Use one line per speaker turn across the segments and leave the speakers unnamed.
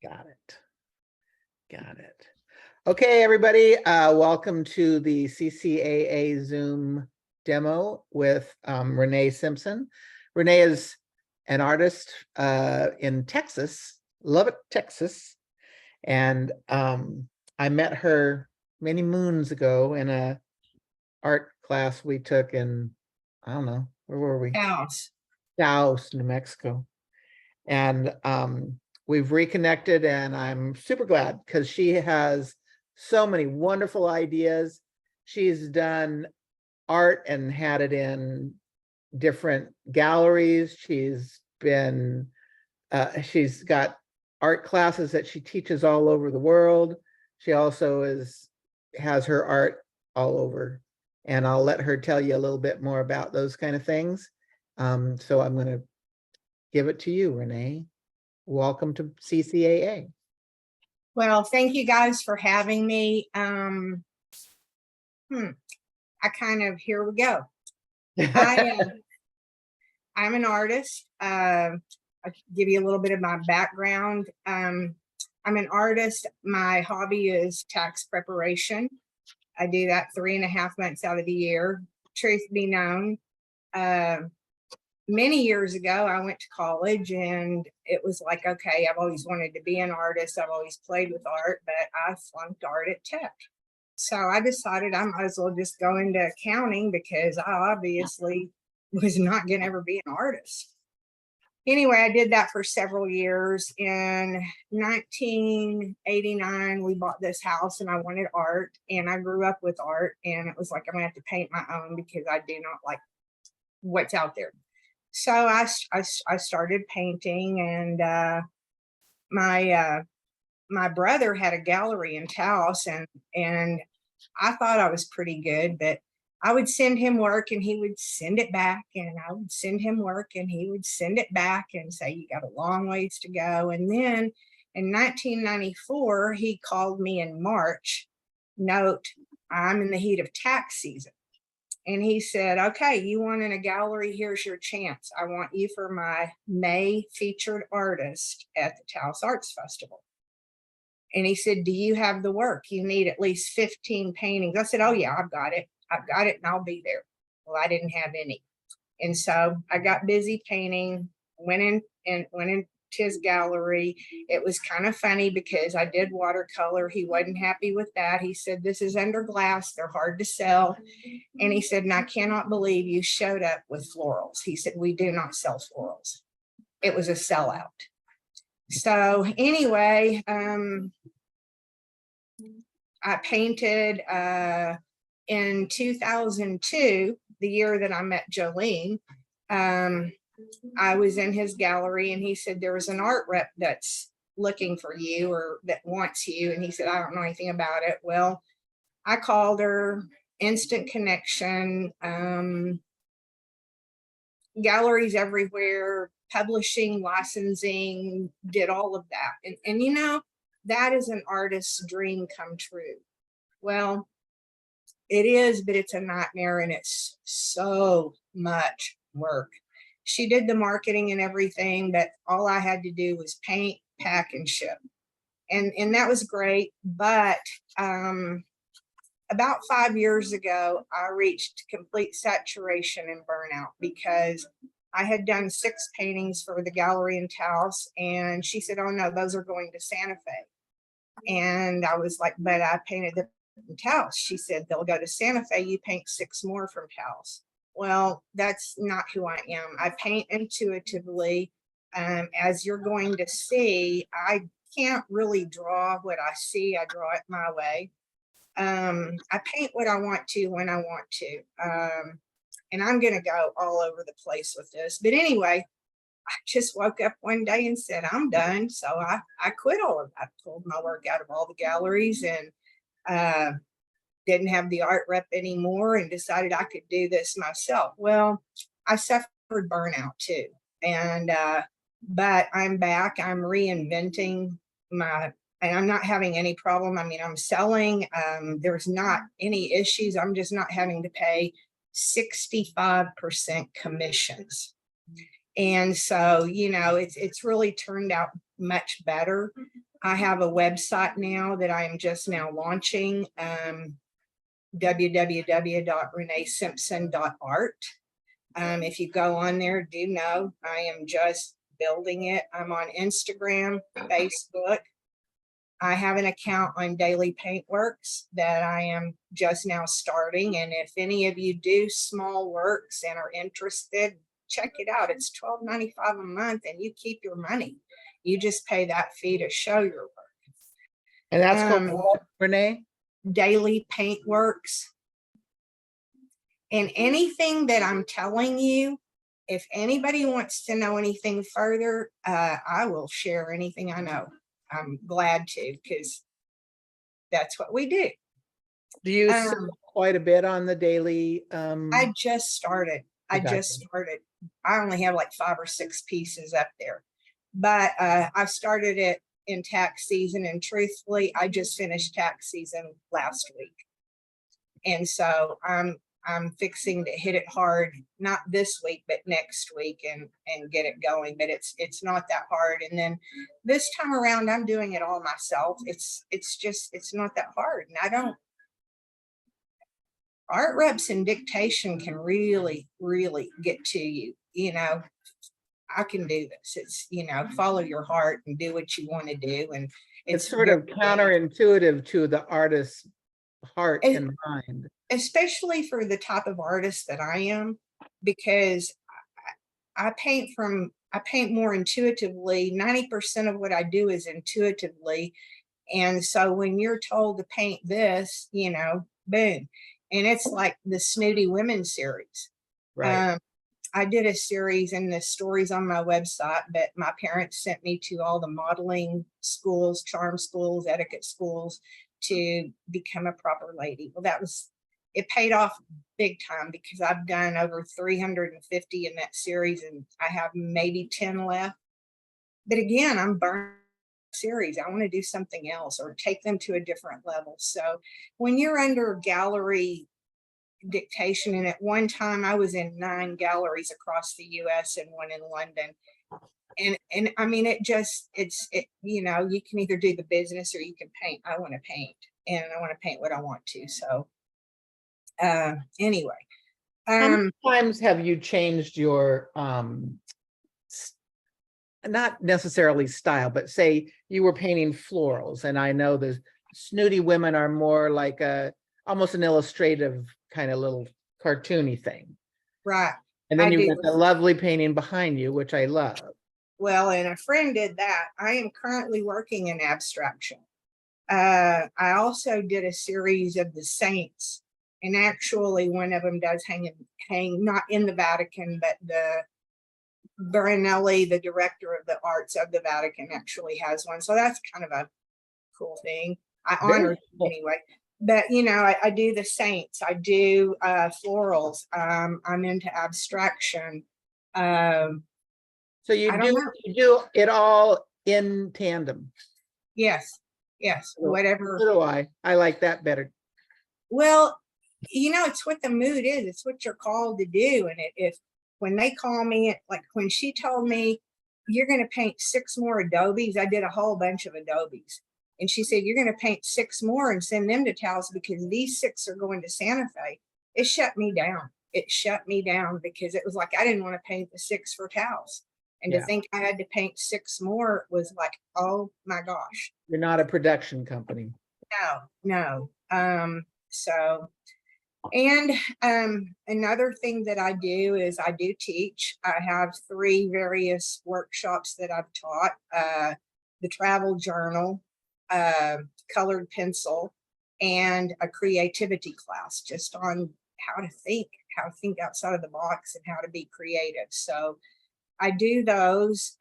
Got it. Got it. Okay, everybody, welcome to the CCAA Zoom demo with Renee Simpson. Renee is an artist in Texas, Lubbock, Texas. And I met her many moons ago in a art class we took in, I don't know, where were we? Taos, New Mexico. And we've reconnected, and I'm super glad because she has so many wonderful ideas. She's done art and had it in different galleries. She's got art classes that she teaches all over the world. She also has her art all over, and I'll let her tell you a little bit more about those kind of things. So I'm going to give it to you, Renee. Welcome to CCAA.
Well, thank you guys for having me. Here we go. I'm an artist. I'll give you a little bit of my background. I'm an artist. My hobby is tax preparation. I do that 3.5 months out of the year. Truth be known, many years ago, I went to college and it was like, okay, I've always wanted to be an artist. I've always played with art, but I flunked art at Tech. So I decided I might as well just go into accounting because I obviously was not going to ever be an artist. Anyway, I did that for several years. In 1989, we bought this house and I wanted art, and I grew up with art, and it was like, I'm going to have to paint my own because I do not like what's out there. So I started painting, and my brother had a gallery in Taos, and I thought I was pretty good, but I would send him work and he would send it back, and I would send him work and he would send it back and say, you got a long ways to go. And then in 1994, he called me in March. Note, I'm in the heat of tax season. And he said, okay, you want in a gallery, here's your chance. I want you for my May featured artist at the Taos Arts Festival. And he said, do you have the work? You need at least 15 paintings. I said, oh yeah, I've got it, and I'll be there. Well, I didn't have any. And so I got busy painting, went into his gallery. It was kind of funny because I did watercolor. He wasn't happy with that. He said, this is under glass, they're hard to sell. And he said, and I cannot believe you showed up with florals. He said, we do not sell florals. It was a sellout. So anyway, I painted in 2002, the year that I met Jolene. I was in his gallery, and he said, there was an art rep that's looking for you, or that wants you. And he said, I don't know anything about it. Well, I called her, instant connection, galleries everywhere, publishing, licensing, did all of that. And you know, that is an artist's dream come true. Well, it is, but it's a nightmare, and it's so much work. She did the marketing and everything, but all I had to do was paint, pack, and ship. And that was great. But about 5 years ago, I reached complete saturation and burnout because I had done 6 paintings for the gallery in Taos, and she said, oh no, those are going to Santa Fe. And I was like, but I painted them in Taos. She said, they'll go to Santa Fe, you paint 6 more from Taos. Well, that's not who I am. I paint intuitively. As you're going to see, I can't really draw what I see. I draw it my way. I paint what I want to when I want to. And I'm going to go all over the place with this. But anyway, I just woke up one day and said, I'm done. So I quit all of that. I pulled my work out of all the galleries, and didn't have the art rep anymore, and decided I could do this myself. Well, I suffered burnout too. And, but I'm back, I'm reinventing and I'm not having any problem. I mean, I'm selling, there's not any issues. I'm just not having to pay 65% commissions. And so, you know, it's really turned out much better. I have a website now that I am just now launching, www.reneesimpson.art. If you go on there, do know I am just building it. I'm on Instagram, Facebook. I have an account on Daily Paintworks that I am just now starting. And if any of you do small works and are interested, check it out. It's $12.95 a month and you keep your money. You just pay that fee to show your work.
And that's called what, Renee?
Daily Paintworks. And anything that I'm telling you, if anybody wants to know anything further, I will share anything I know. I'm glad to, because that's what we do.
Do you sell quite a bit on the daily?
I just started. I
Gotcha.
just started. I only have like 5 or 6 pieces up there, but I started it in tax season, and truthfully, I just finished tax season last week, and so I'm fixing to hit it hard, not this week, but next week, and get it going. But it's not that hard. And then this time around, I'm doing it all myself. It's not that hard. And I don't, art reps and dictation can really, really get to you. You know, I can do this. It's, you know, follow your heart and do what you want to do. And
It's sort of counterintuitive to the artist's heart and mind.
Especially for the type of artist that I am, because I paint more intuitively. 90% of what I do is intuitively. And so when you're told to paint this, you know, boom. And it's like the Snooty Women series.
Right.
I did a series, and the stories on my website, but my parents sent me to all the modeling schools, charm schools, etiquette schools to become a proper lady. Well, it paid off big time, because I've done over 350 in that series, and I have maybe 10 left. But again, I'm burned series. I want to do something else or take them to a different level. So when you're under gallery dictation, and at one time I was in 9 galleries across the US and 1 in London. And I mean, it, you know, you can either do the business or you can paint. I want to paint, and I want to paint what I want to. So anyway,
how many times have you changed your not necessarily style, but say you were painting florals, and I know the Snooty Women are more like almost an illustrative kind of little cartoony thing,
right?
And then you got the lovely painting behind you, which I love.
Well, and a friend did that. I am currently working in abstraction. I also did a series of the saints, and actually one of them does hang not in the Vatican, but the Baronelli, the director of the arts of the Vatican, actually has one. So that's kind of a cool thing. I honor it anyway. But you know, I do the saints, I do florals. I'm into abstraction.
So you do it all in tandem.
Yes, whatever.
So do I. I like that better.
Well, you know, it's what the mood is. It's what you're called to do. And if when they call me, like when she told me you're going to paint 6 more Adobes, I did a whole bunch of Adobes. And she said, you're going to paint 6 more and send them to Taos because these 6 are going to Santa Fe. It shut me down. It shut me down because it was like, I didn't want to paint the 6 for Taos. And to think I had to paint 6 more was like, oh my gosh.
You're not a production company.
No. So, and another thing that I do is I do teach. I have 3 various workshops that I've taught, the travel journal, colored pencil, and a creativity class just on how to think outside of the box and how to be creative. So I do those.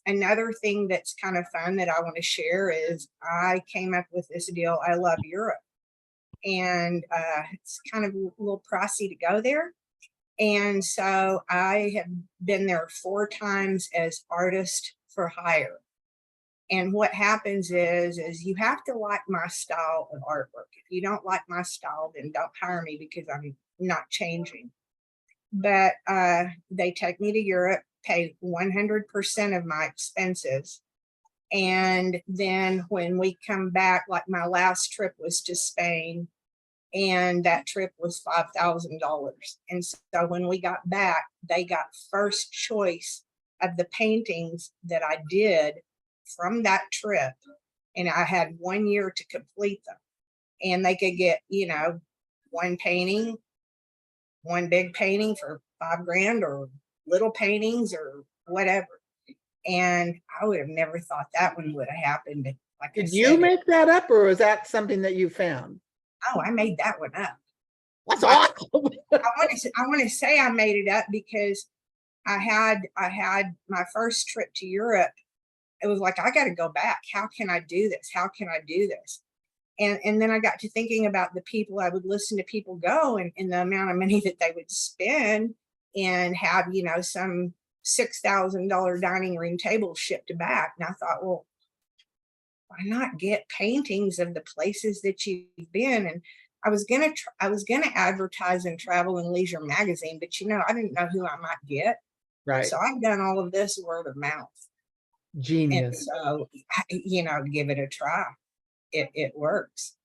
Another thing that's kind of fun that I want to share is I came up with this deal. I love Europe. And it's kind of a little pricey to go there. And so I have been there 4 times as artist for hire. And what happens is you have to like my style of artwork. If you don't like my style, then don't hire me because I'm not changing. But they take me to Europe, pay 100% of my expenses, And then when we come back, like my last trip was to Spain, and that trip was $5,000. And so when we got back, they got first choice of the paintings that I did from that trip. And I had 1 year to complete them. And they could get, one painting, one big painting for $5,000, or little paintings or whatever. And I would have never thought that one would have happened. Like
Did you make that up, or was that something that you found?
Oh, I made that one up.
That's awesome.
I want to say I made it up because I had my first trip to Europe. It was like, I got to go back. How can I do this? How can I do this? And then I got to thinking about the people I would listen to people go, and the amount of money that they would spend and have, some $6,000 dining room table shipped back. And I thought, well, why not get paintings of the places that you've been? And I was gonna advertise in Travel and Leisure magazine, but I didn't know who I might get.
Right.
So I've done all of this word of mouth.
Genius.
And so, give it a try. It works.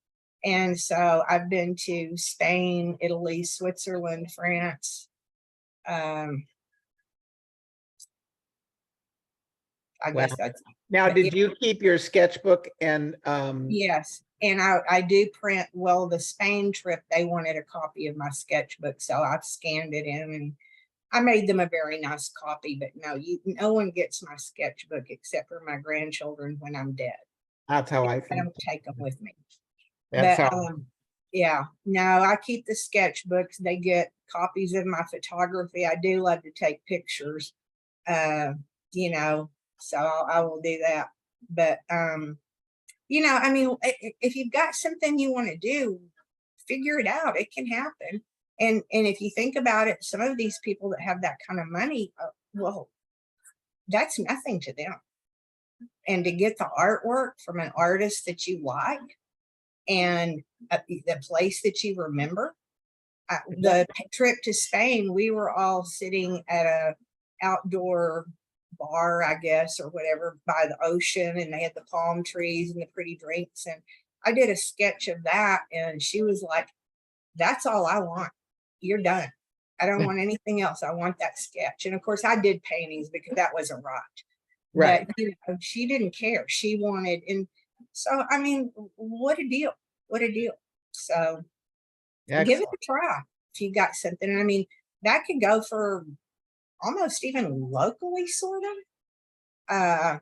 And so I've been to Spain, Italy, Switzerland, France. I
Wow.
guess that's
Now, did you keep your sketchbook and
yes. And I do print. Well, the Spain trip, they wanted a copy of my sketchbook, so I've scanned it in, and I made them a very nice copy. But no one gets my sketchbook except for my grandchildren when I'm dead.
That's how I
I
think.
don't take them with me.
That's
But
how.
yeah, no, I keep the sketchbooks. They get copies of my photography. I do love to take pictures, so I will do that. But if you've got something you want to do, figure it out. It can happen. And if you think about it, some of these people that have that kind of money, well, that's nothing to them. And to get the artwork from an artist that you like, and the place that you remember. The trip to Spain, we were all sitting at a outdoor bar, I guess, or whatever, by the ocean, and they had the palm trees and the pretty drinks. And I did a sketch of that, and she was like, that's all I want. You're done. I don't want anything else. I want that sketch. And of course I did paintings because that wasn't right.
Right.
But she didn't care. She wanted, and so, what a deal. What a deal. So give it a try if you got something. And that could go for almost even locally, sort of.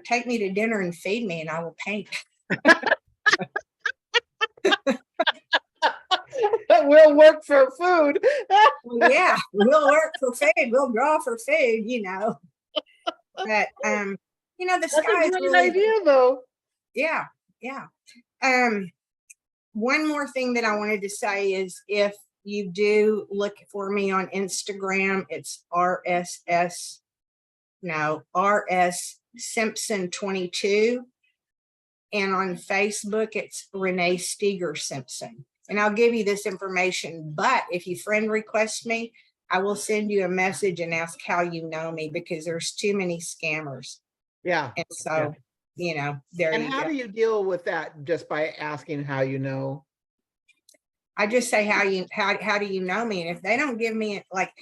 Take me to dinner and feed me, and I will paint.
We'll work for food.
Yeah, we'll work for food. We'll draw for food, But the sky is
a great
really
idea, though.
Yeah. One more thing that I wanted to say is, if you do look for me on Instagram, it's RS Simpson 22. And on Facebook, it's Renee Steger Simpson. And I'll give you this information, but if you friend request me, I will send you a message and ask how you know me, because there's too many scammers.
Yeah.
And so, there
And
you
how
go.
do you deal with that? Just by asking how you know?
I just say, how do you know me? And if they don't give me, like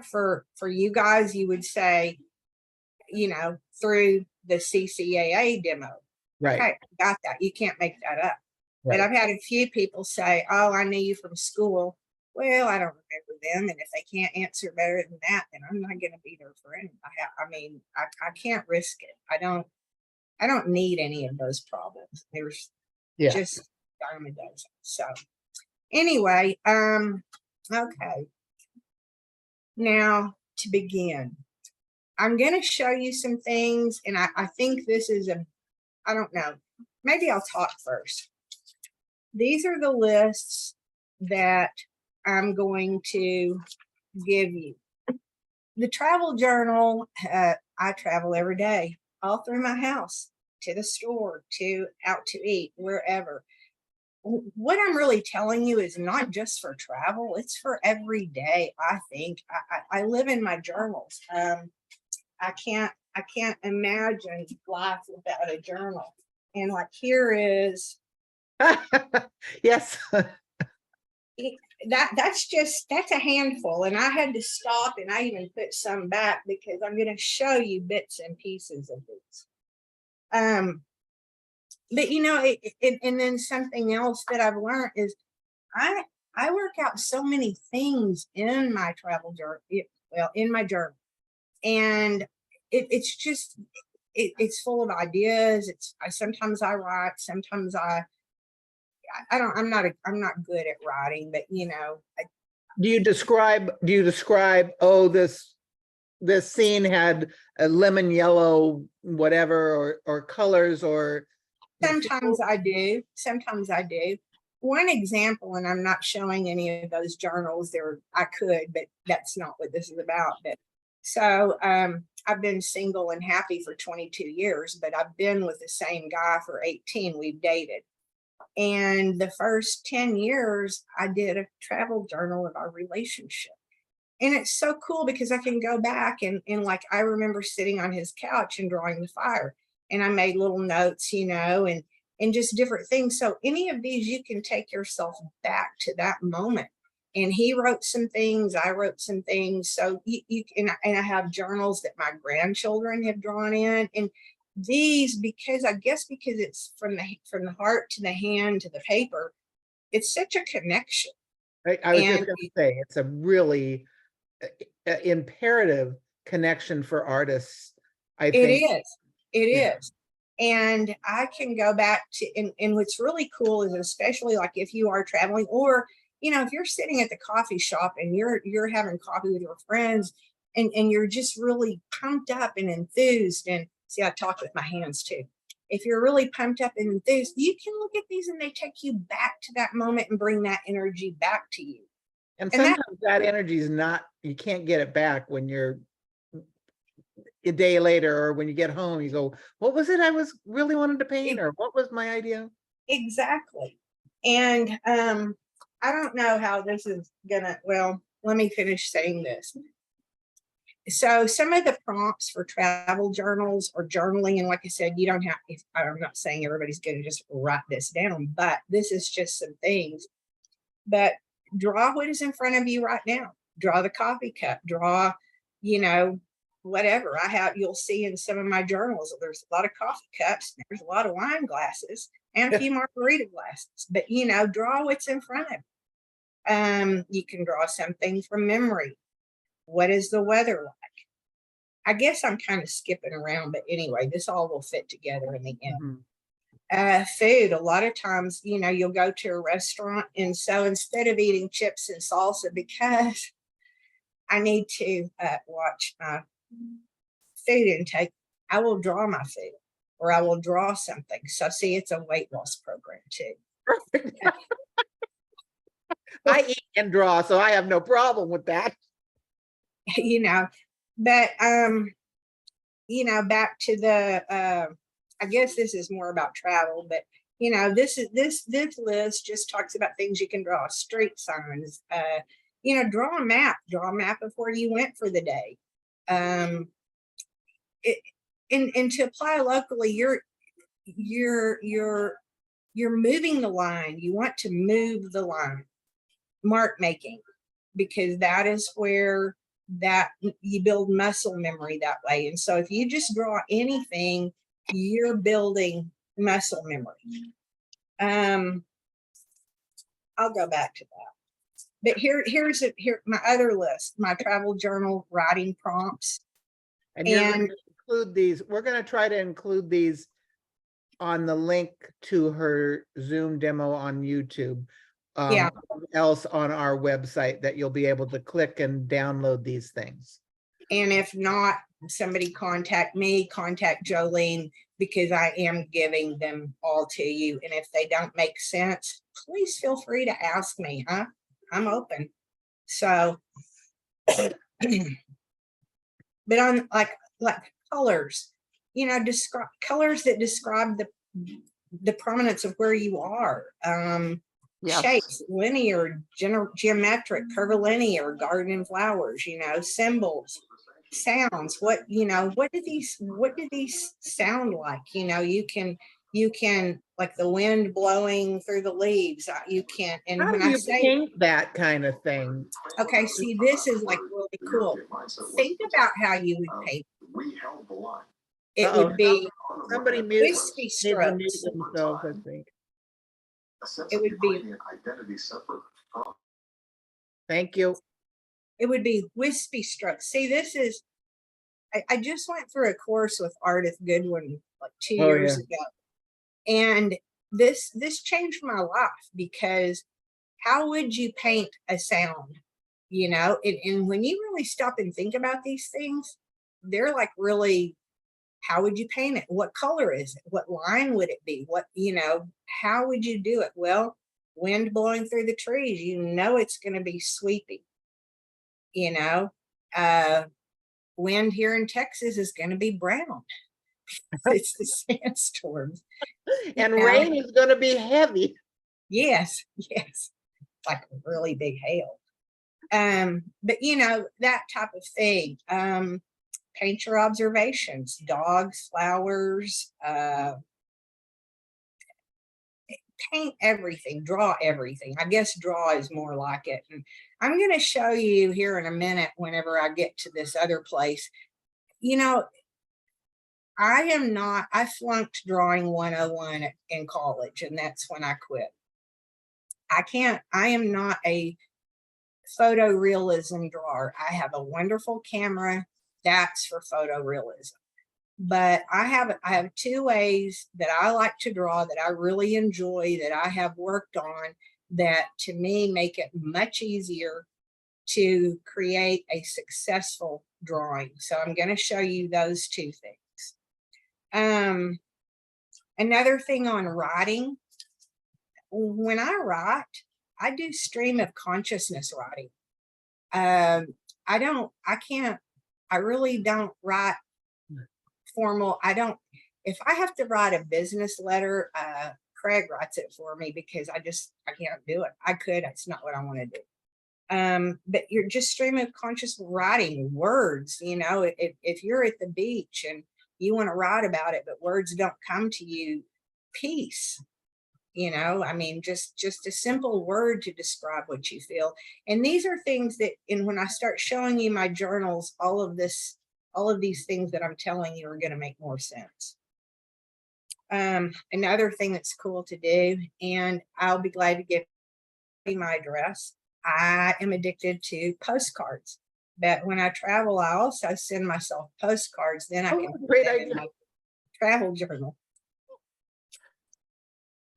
for you guys, you would say, through the CCAA demo.
Right.
Okay, got that. You can't make that up.
Right.
But I've had a few people say, oh, I knew you from school. Well, I don't remember them. And if they can't answer better than that, then I'm not going to be their friend. I can't risk it. I don't need any of those problems. There's just a dime a dozen. So anyway, okay. Now to begin, I'm going to show you some things. And I think this is I don't know, maybe I'll talk first. These are the lists that I'm going to give you. The travel journal, I travel every day, all through my house, to the store, out to eat, wherever. What I'm really telling you is not just for travel, it's for every day. I think I live in my journals. I can't I can't imagine life without a journal. And like here is
Yes.
that's a handful. And I had to stop and I even put some back because I'm going to show you bits and pieces of these. But you know, and then something else that I've learned is I work out so many things in my travel journal, well, in my journal, and it's just it's full of ideas. Sometimes I write, sometimes I don't. I'm not good at writing, but you know.
Do you describe? Oh, this scene had a lemon yellow, whatever, or colors, or
Sometimes I do. Sometimes I do. One example, and I'm not showing any of those journals there. I could, but that's not what this is about. But so I've been single and happy for 22 years, but I've been with the same guy for 18. We've dated. And the first 10 years, I did a travel journal of our relationship. And it's so cool because I can go back and like, I remember sitting on his couch and drawing the fire. And I made little notes, you know, and just different things. So any of these, you can take yourself back to that moment. And he wrote some things, I wrote some things. So you can, and I have journals that my grandchildren have drawn in. And these, because I guess because it's from the heart to the hand to the paper, it's such a connection.
I was just going to say, it's a really imperative connection for artists. I think
it is. And I can go back to, and what's really cool is, especially like if you are traveling, or, you know, if you're sitting at the coffee shop and you're having coffee with your friends and you're just really pumped up and enthused. And see, I talk with my hands too. If you're really pumped up and enthused, you can look at these and they take you back to that moment and bring that energy back to you.
And sometimes that energy is not, you can't get it back when you're a day later, or when you get home, you go, what was it I was really wanted to paint, or what was my idea?
Exactly. And I don't know how this is gonna, well, let me finish saying this. So some of the prompts for travel journals or journaling, and like I said, you don't have, I'm not saying everybody's going to just write this down, but this is just some things. But draw what is in front of you right now. Draw the coffee cup, draw, you know, whatever. you'll see in some of my journals, there's a lot of coffee cups, there's a lot of wine glasses and a few margarita glasses, but you know, draw what's in front of you. You can draw something from memory. What is the weather like? I guess I'm kind of skipping around, but anyway, this all will fit together in the end. Food, a lot of times, you know, you'll go to a restaurant, and so instead of eating chips and salsa, because I need to watch my food intake, I will draw my food, or I will draw something. So see, it's a weight loss program too.
Perfect. I eat and draw, so I have no problem with that.
You know, but you know, back to the I guess this is more about travel, but you know, this list just talks about things you can draw: street signs, you know, draw a map of where you went for the day. And to apply locally, you're moving the line. You want to move the line. Mark making, because that is where that you build muscle memory that way. And so if you just draw anything, you're building muscle memory. I'll go back to that. But here's my other list, my travel journal writing prompts.
And you're going to include these. We're going to try to include these on the link to her Zoom demo on YouTube. Yeah. Else on our website that you'll be able to click and download these things.
And if not, somebody contact me, contact Jolene, because I am giving them all to you. And if they don't make sense, please feel free to ask me, huh? I'm open. So, but on like colors, you know, describe colors that describe the prominence of where you are. Yes. Shapes, linear, geometric, curvilinear, garden and flowers, you know, symbols, sounds. What what do these sound like? You can like the wind blowing through the leaves. You can, and
How
when
do
I
you
say,
paint that kind of thing?
okay, see, this is like really cool. Think about how you would paint. It
Uh-oh,
would be
somebody
wispy
needs to mute
strokes.
themselves, I think.
It would be
Thank you.
wispy strokes. See, this is I just went through a course with Ardith Goodwin like 2 years
yeah.
ago. And this changed my life, because how would you paint a sound? And when you really stop and think about these things, they're like, really, how would you paint it? What color is it? What line would it be? How would you do it? Well, wind blowing through the trees, it's going to be sweepy. Uh, wind here in Texas is going to be brown. It's the sandstorms.
And
know?
rain is going to be heavy.
Yes, yes, like really big hail. But that type of thing. Paint your observations, dogs, flowers, paint everything, draw everything. I guess draw is more like it. And I'm going to show you here in a minute, whenever I get to this other place. I flunked drawing 101 in college, and that's when I quit. I am not a photorealism drawer. I have a wonderful camera that's for photorealism. But I have two ways that I like to draw that I really enjoy, that I have worked on, that to me make it much easier to create a successful drawing. So I'm going to show you those two things. Another thing on writing, when I write, I do stream of consciousness writing. I really don't write formal. If I have to write a business letter, Craig writes it for me, because I can't do it. I could, it's not what I want to do. But you're just stream of conscious writing words, if you're at the beach and you want to write about it, but words don't come to you, peace. Just a simple word to describe what you feel. And these are things that, and when I start showing you my journals, all of these things that I'm telling you are going to make more sense. Another thing that's cool to do, and I'll be glad to give you my address. I am addicted to postcards, but when I travel, I also send myself postcards. Then I can
great
put them
idea.
in my travel journal.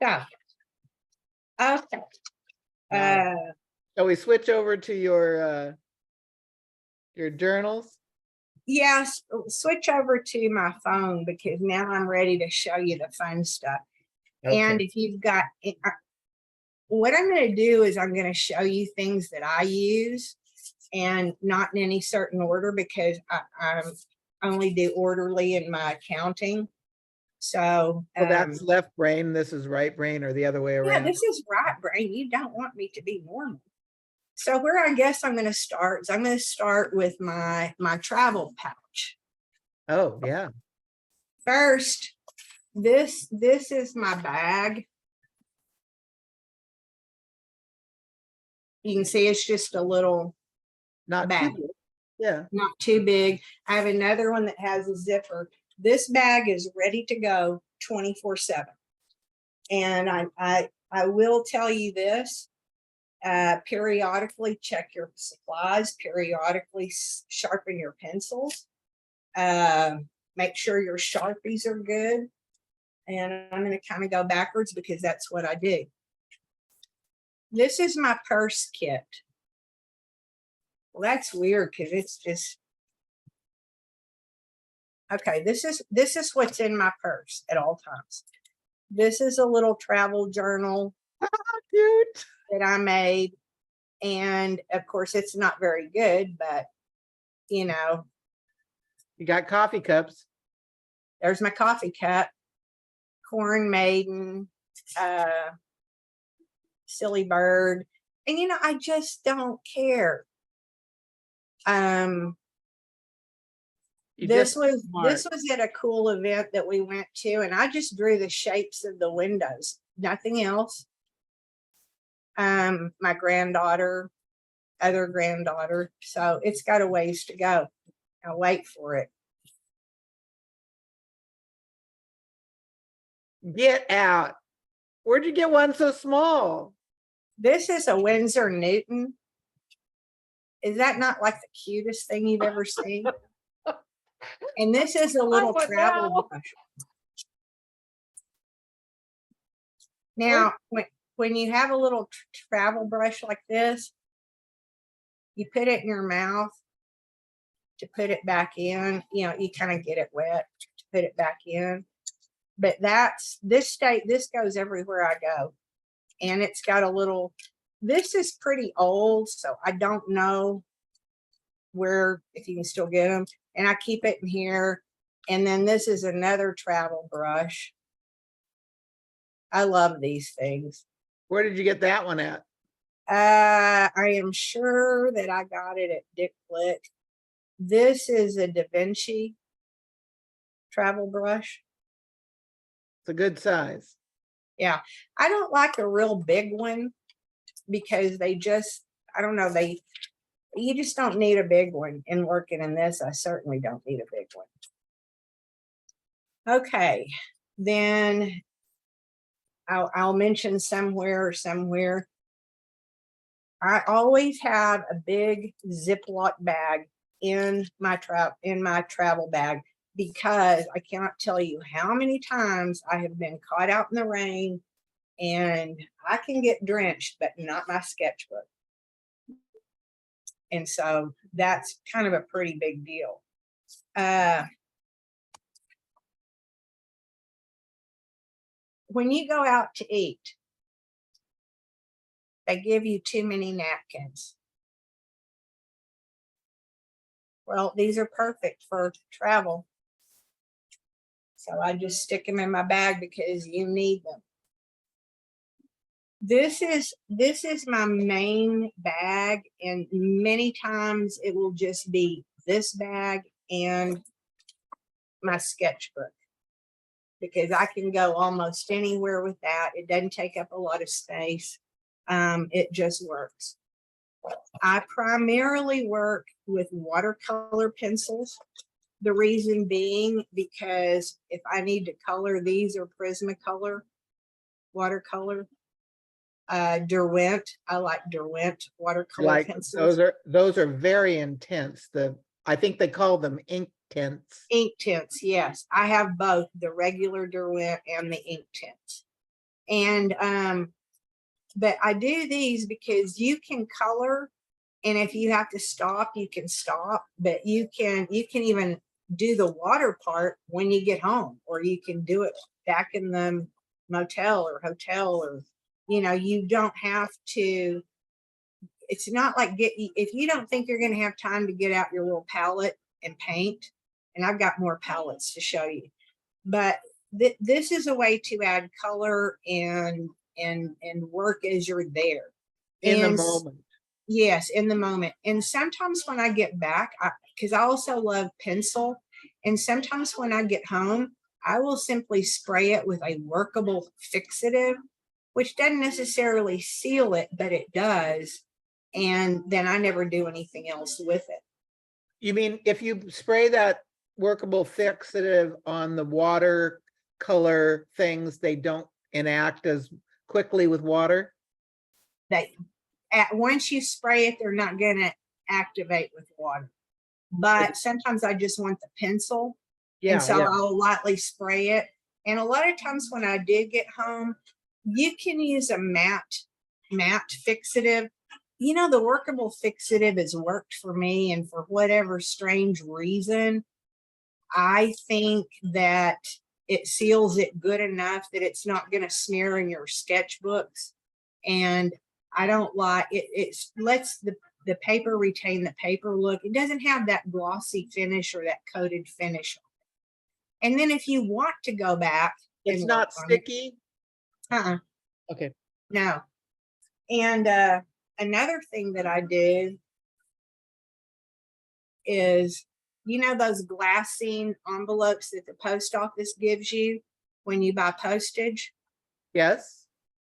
So, okay.
So we switch over to your journals.
Yes, switch over to my phone, because now I'm ready to show you the fun stuff. Okay. And if you've got, what I'm going to do is I'm going to show you things that I use, and not in any certain order, because I only do orderly in my accounting. So
that's left brain, this is right brain, or the other way around?
Yeah, this is right brain. You don't want me to be normal. So where I guess I'm going to start is I'm going to start with my travel pouch.
Oh, yeah.
First, this is my bag. You can see it's just a little
Not
bag.
too big. Yeah.
Not too big. I have another one that has a zipper. This bag is ready to go 24/7. And I will tell you this. Periodically check your supplies, periodically sharpen your pencils, make sure your Sharpies are good. And I'm going to kind of go backwards, because that's what I do. This is my purse kit. Well, that's weird, because it's just, okay, this is what's in my purse at all times. This is a little travel journal
Cute.
that I made. And of course, it's not very good, but you
got coffee cups.
There's my coffee cup, Corn Maiden, Silly Bird. And I just don't care.
You
This
just
was
smart.
at a cool event that we went to, and I just drew the shapes of the windows, nothing else. My granddaughter, other granddaughter, so it's got a ways to go. I'll wait for it.
Get out. Where'd you get one so small?
This is a Winsor Newton. Is that not like the cutest thing you've ever seen? And this is a little
Oh,
travel
wow.
brush. Now, when you have a little travel brush like this, you put it in your mouth to put it back in. You know, you kind of get it wet to put it back in. But this goes everywhere I go. And it's got a little, this is pretty old, so I don't know if you can still get them. And I keep it in here. And then this is another travel brush. I love these things.
Where did you get that one at?
I am sure that I got it at Dick Blick. This is a Da Vinci travel brush.
It's a good size.
Yeah, I don't like a real big one because they just, I don't know, you just don't need a big one. In working in this, I certainly don't need a big one. Okay, then I'll mention somewhere. I always have a big Ziploc bag in my travel bag because I cannot tell you how many times I have been caught out in the rain and I can get drenched, but not my sketchbook. And so that's kind of a pretty big deal. When you go out to eat, they give you too many napkins. Well, these are perfect for travel. So I just stick them in my bag because you need them. This is my main bag, and many times it will just be this bag and my sketchbook because I can go almost anywhere with that. It doesn't take up a lot of space. It just works. I primarily work with watercolor pencils. The reason being because if I need to color, these are Prismacolor watercolor. Derwent, I like Derwent watercolor
Like
pencils.
those are very intense. I think they call them ink tints.
Ink tints, yes. I have both the regular Derwent and the ink tints. And but I do these because you can color, and if you have to stop, you can stop, but you can even do the water part when you get home, or you can do it back in the motel or hotel, or you don't have to. It's not like if you don't think you're going to have time to get out your little palette and paint, and I've got more palettes to show you, but this is a way to add color and work as you're there
In the moment.
Yes, in the moment. And sometimes when I get back, because I also love pencil, and sometimes when I get home, I will simply spray it with a workable fixative, which doesn't necessarily seal it, but it does. And then I never do anything else with it.
You mean if you spray that workable fixative on the watercolor things, they don't enact as quickly with water?
Once you spray it, they're not going to activate with water. But sometimes I just want the pencil.
Yeah,
and so
yeah.
I'll lightly spray it. And a lot of times when I do get home, you can use a matte fixative. The workable fixative has worked for me, and for whatever strange reason, I think that it seals it good enough that it's not going to smear in your sketchbooks. And I don't like it. It lets the paper retain the paper look. It doesn't have that glossy finish or that coated finish. And then if you want to go back,
it's not sticky. Okay.
No. And another thing that I do is you know, those glassine envelopes that the post office gives you when you buy postage?
Yes.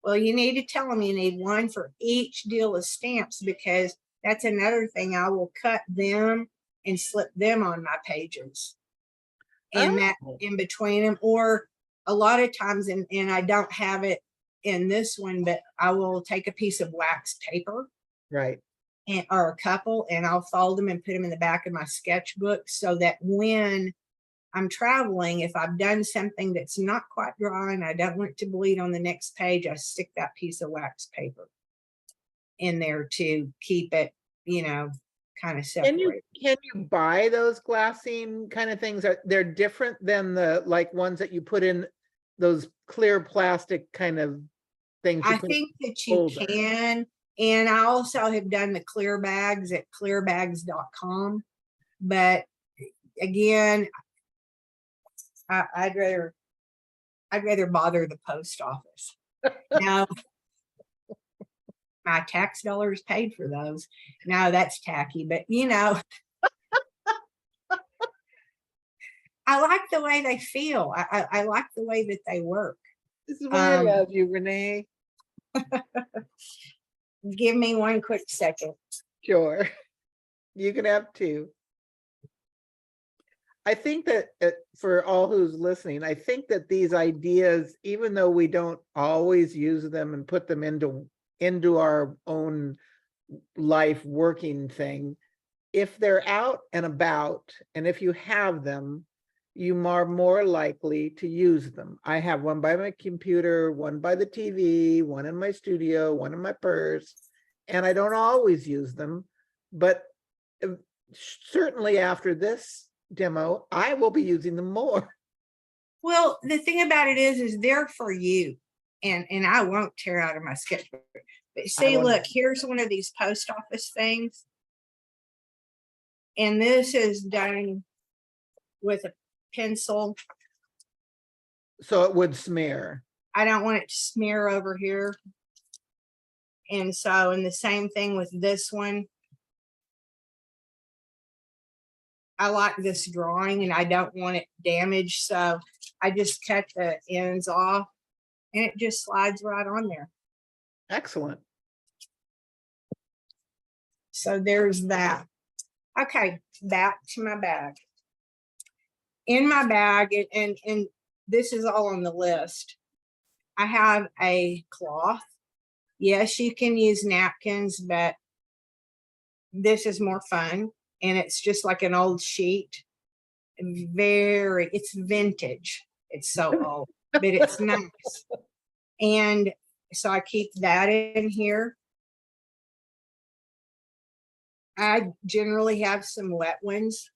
Well, you need to tell them you need one for each deal of stamps, because that's another thing. I will cut them and slip them on my pages. And that
Oh,
in between them, or a lot of times, and I don't have it in this one, but I will take a piece of wax paper
right.
and or a couple, and I'll fold them and put them in the back of my sketchbook, so that when I'm traveling, if I've done something that's not quite dry and I don't want it to bleed on the next page, I stick that piece of wax paper in there to keep it, you know, kind of separate.
Can you buy those glassine kind of things? They're different than the like ones that you put in those clear plastic kind of things you
I
put in
think that
the
you
folder.
can, and I also have done the clear bags at clearbags.com. But again, I'd rather bother the post office. Now, my tax dollars paid for those. No, that's tacky, but you know, I like the way they feel. I like the way that they work.
This is why I love you, Renee.
Give me one quick second.
Sure. You can have two. I think that for all who's listening, I think that these ideas, even though we don't always use them and put them into our own life working thing, if they're out and about, and if you have them, you are more likely to use them. I have one by my computer, one by the TV, one in my studio, one in my purse, and I don't always use them, but certainly after this demo, I will be using them more.
Well, the thing about it is they're for you, and I won't tear out of my sketchbook. But see, look, here's one of these post office things, and this is done with a pencil.
So it would smear.
I don't want it to smear over here. And so, and the same thing with this one. I like this drawing and I don't want it damaged. So I just cut the ends off and it just slides right on there.
Excellent.
So there's that. Okay, back to my bag. In my bag, and this is all on the list, I have a cloth. Yes, you can use napkins, but this is more fun. And it's just like an old sheet. It's vintage. It's so old, but it's nice. And so I keep that in here. I generally have some wet ones.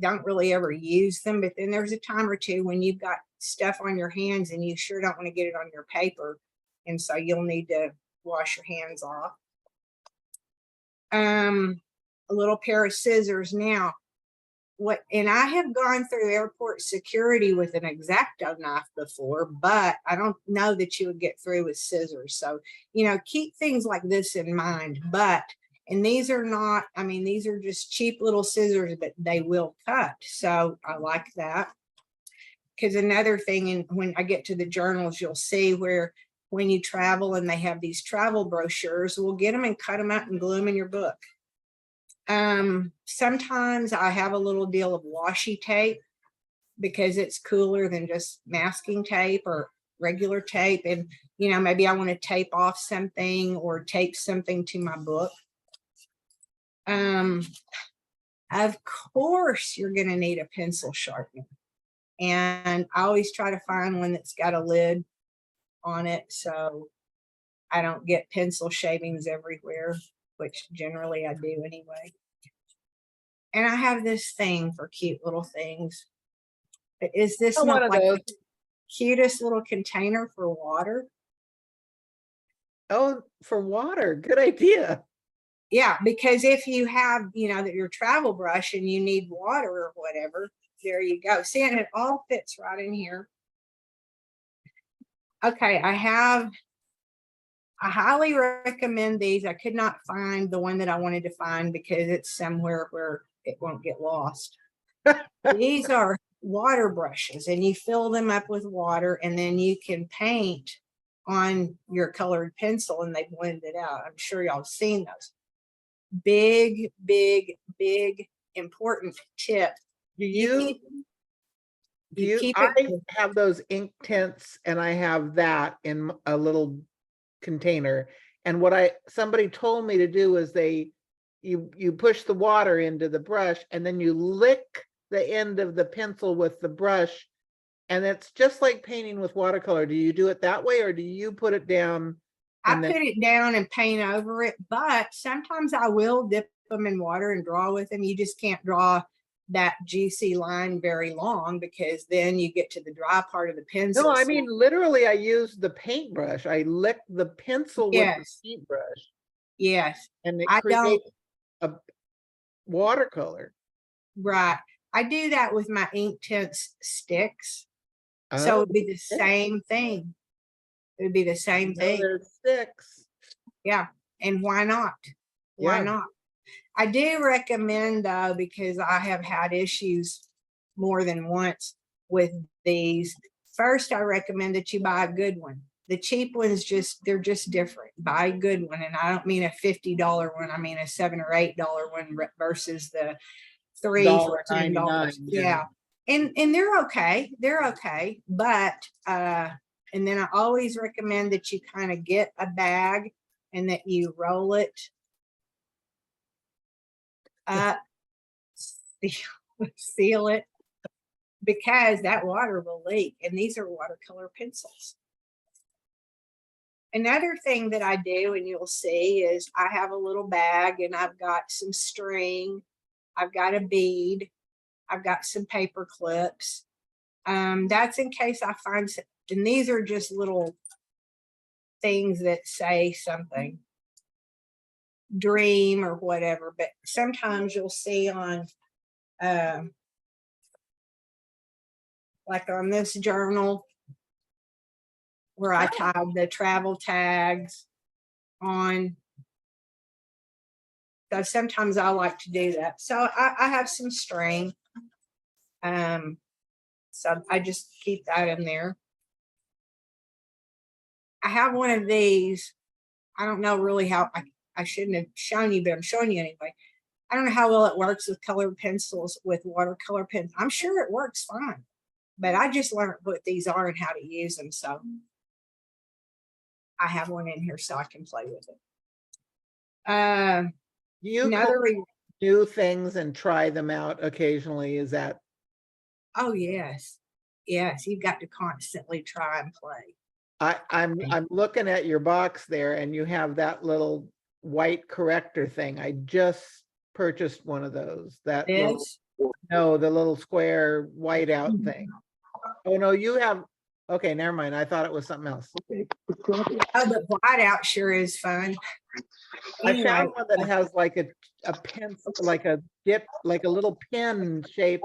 Don't really ever use them, but then there's a time or two when you've got stuff on your hands and you sure don't want to get it on your paper. And so you'll need to wash your hands off. A little pair of scissors. Now, and I have gone through airport security with an X-Acto knife before, but I don't know that you would get through with scissors. So, you know, keep things like this in mind. And these are not, I mean, these are just cheap little scissors, but they will cut. So I like that. Because another thing, and when I get to the journals, you'll see where when you travel and they have these travel brochures, we'll get them and cut them out and glue them in your book. Sometimes I have a little deal of washi tape because it's cooler than just masking tape or regular tape. And, you know, maybe I want to tape off something or tape something to my book. Of course, you're going to need a pencil sharpener. And I always try to find one that's got a lid on it so I don't get pencil shavings everywhere, which generally I do anyway. And I have this thing for cute little things. But is this not like the cutest little container for water?
Oh, for water. Good idea.
Yeah, because if you have, you know, that your travel brush and you need water or whatever, there you go. See, and it all fits right in here. Okay, I have I highly recommend these. I could not find the one that I wanted to find because it's somewhere where it won't get lost. These are water brushes, and you fill them up with water, and then you can paint on your colored pencil and they blend it out. I'm sure y'all have seen those. Big, big, big, important tip.
Do
You
you,
keep, you keep
I
it.
have those ink tints and I have that in a little container. And what somebody told me to do is you push the water into the brush and then you lick the end of the pencil with the brush. And it's just like painting with watercolor. Do you do it that way or do you put it down?
I
And then,
put it down and paint over it, but sometimes I will dip them in water and draw with them. You just can't draw that juicy line very long because then you get to the dry part of the pencil.
no, I
So
mean, literally I use the paintbrush. I lick the pencil with the
yes,
paintbrush
yes,
and it
I don't.
creates a watercolor.
Right. I do that with my ink tints sticks. So
Oh,
it'd be the same thing. It would be the same
no,
thing.
there's 6.
Yeah. And why not? Why
Yeah.
not? I do recommend though, because I have had issues more than once with these. First, I recommend that you buy a good one. The cheap ones they're just different. Buy a good one. And I don't mean a $50 one. I mean a $7 or $8 one versus the 3 for $10. Yeah. And they're okay. They're okay. But and then I always recommend that you kind of get a bag and that you roll it up, seal it, because that water will leak. And these are watercolor pencils. Another thing that I do, and you'll see, is I have a little bag and I've got some string, I've got a bead, I've got some paper clips. That's in case I find some, and these are just little things that say something, dream or whatever, but sometimes you'll see on, like on this journal, where I tied the travel tags on. So sometimes I like to do that. So I have some string. So I just keep that in there. I have one of these. I don't know really how, I shouldn't have shown you, but I'm showing you anyway. I don't know how well it works with colored pencils, with watercolor pens. I'm sure it works fine, but I just learned what these are and how to use them. So I have one in here so I can play with it.
You
Another,
new things and try them out occasionally. Is that?
oh yes, yes, you've got to constantly try and play.
I'm looking at your box there and you have that little white corrector thing. I just purchased one of those. That little,
This,
no, the little square whiteout thing. Oh no, you have, okay, never mind. I thought it was something else.
oh, the whiteout sure is fun.
I
Anyway,
found one that has like a pencil, like a dip, like a little pen shaped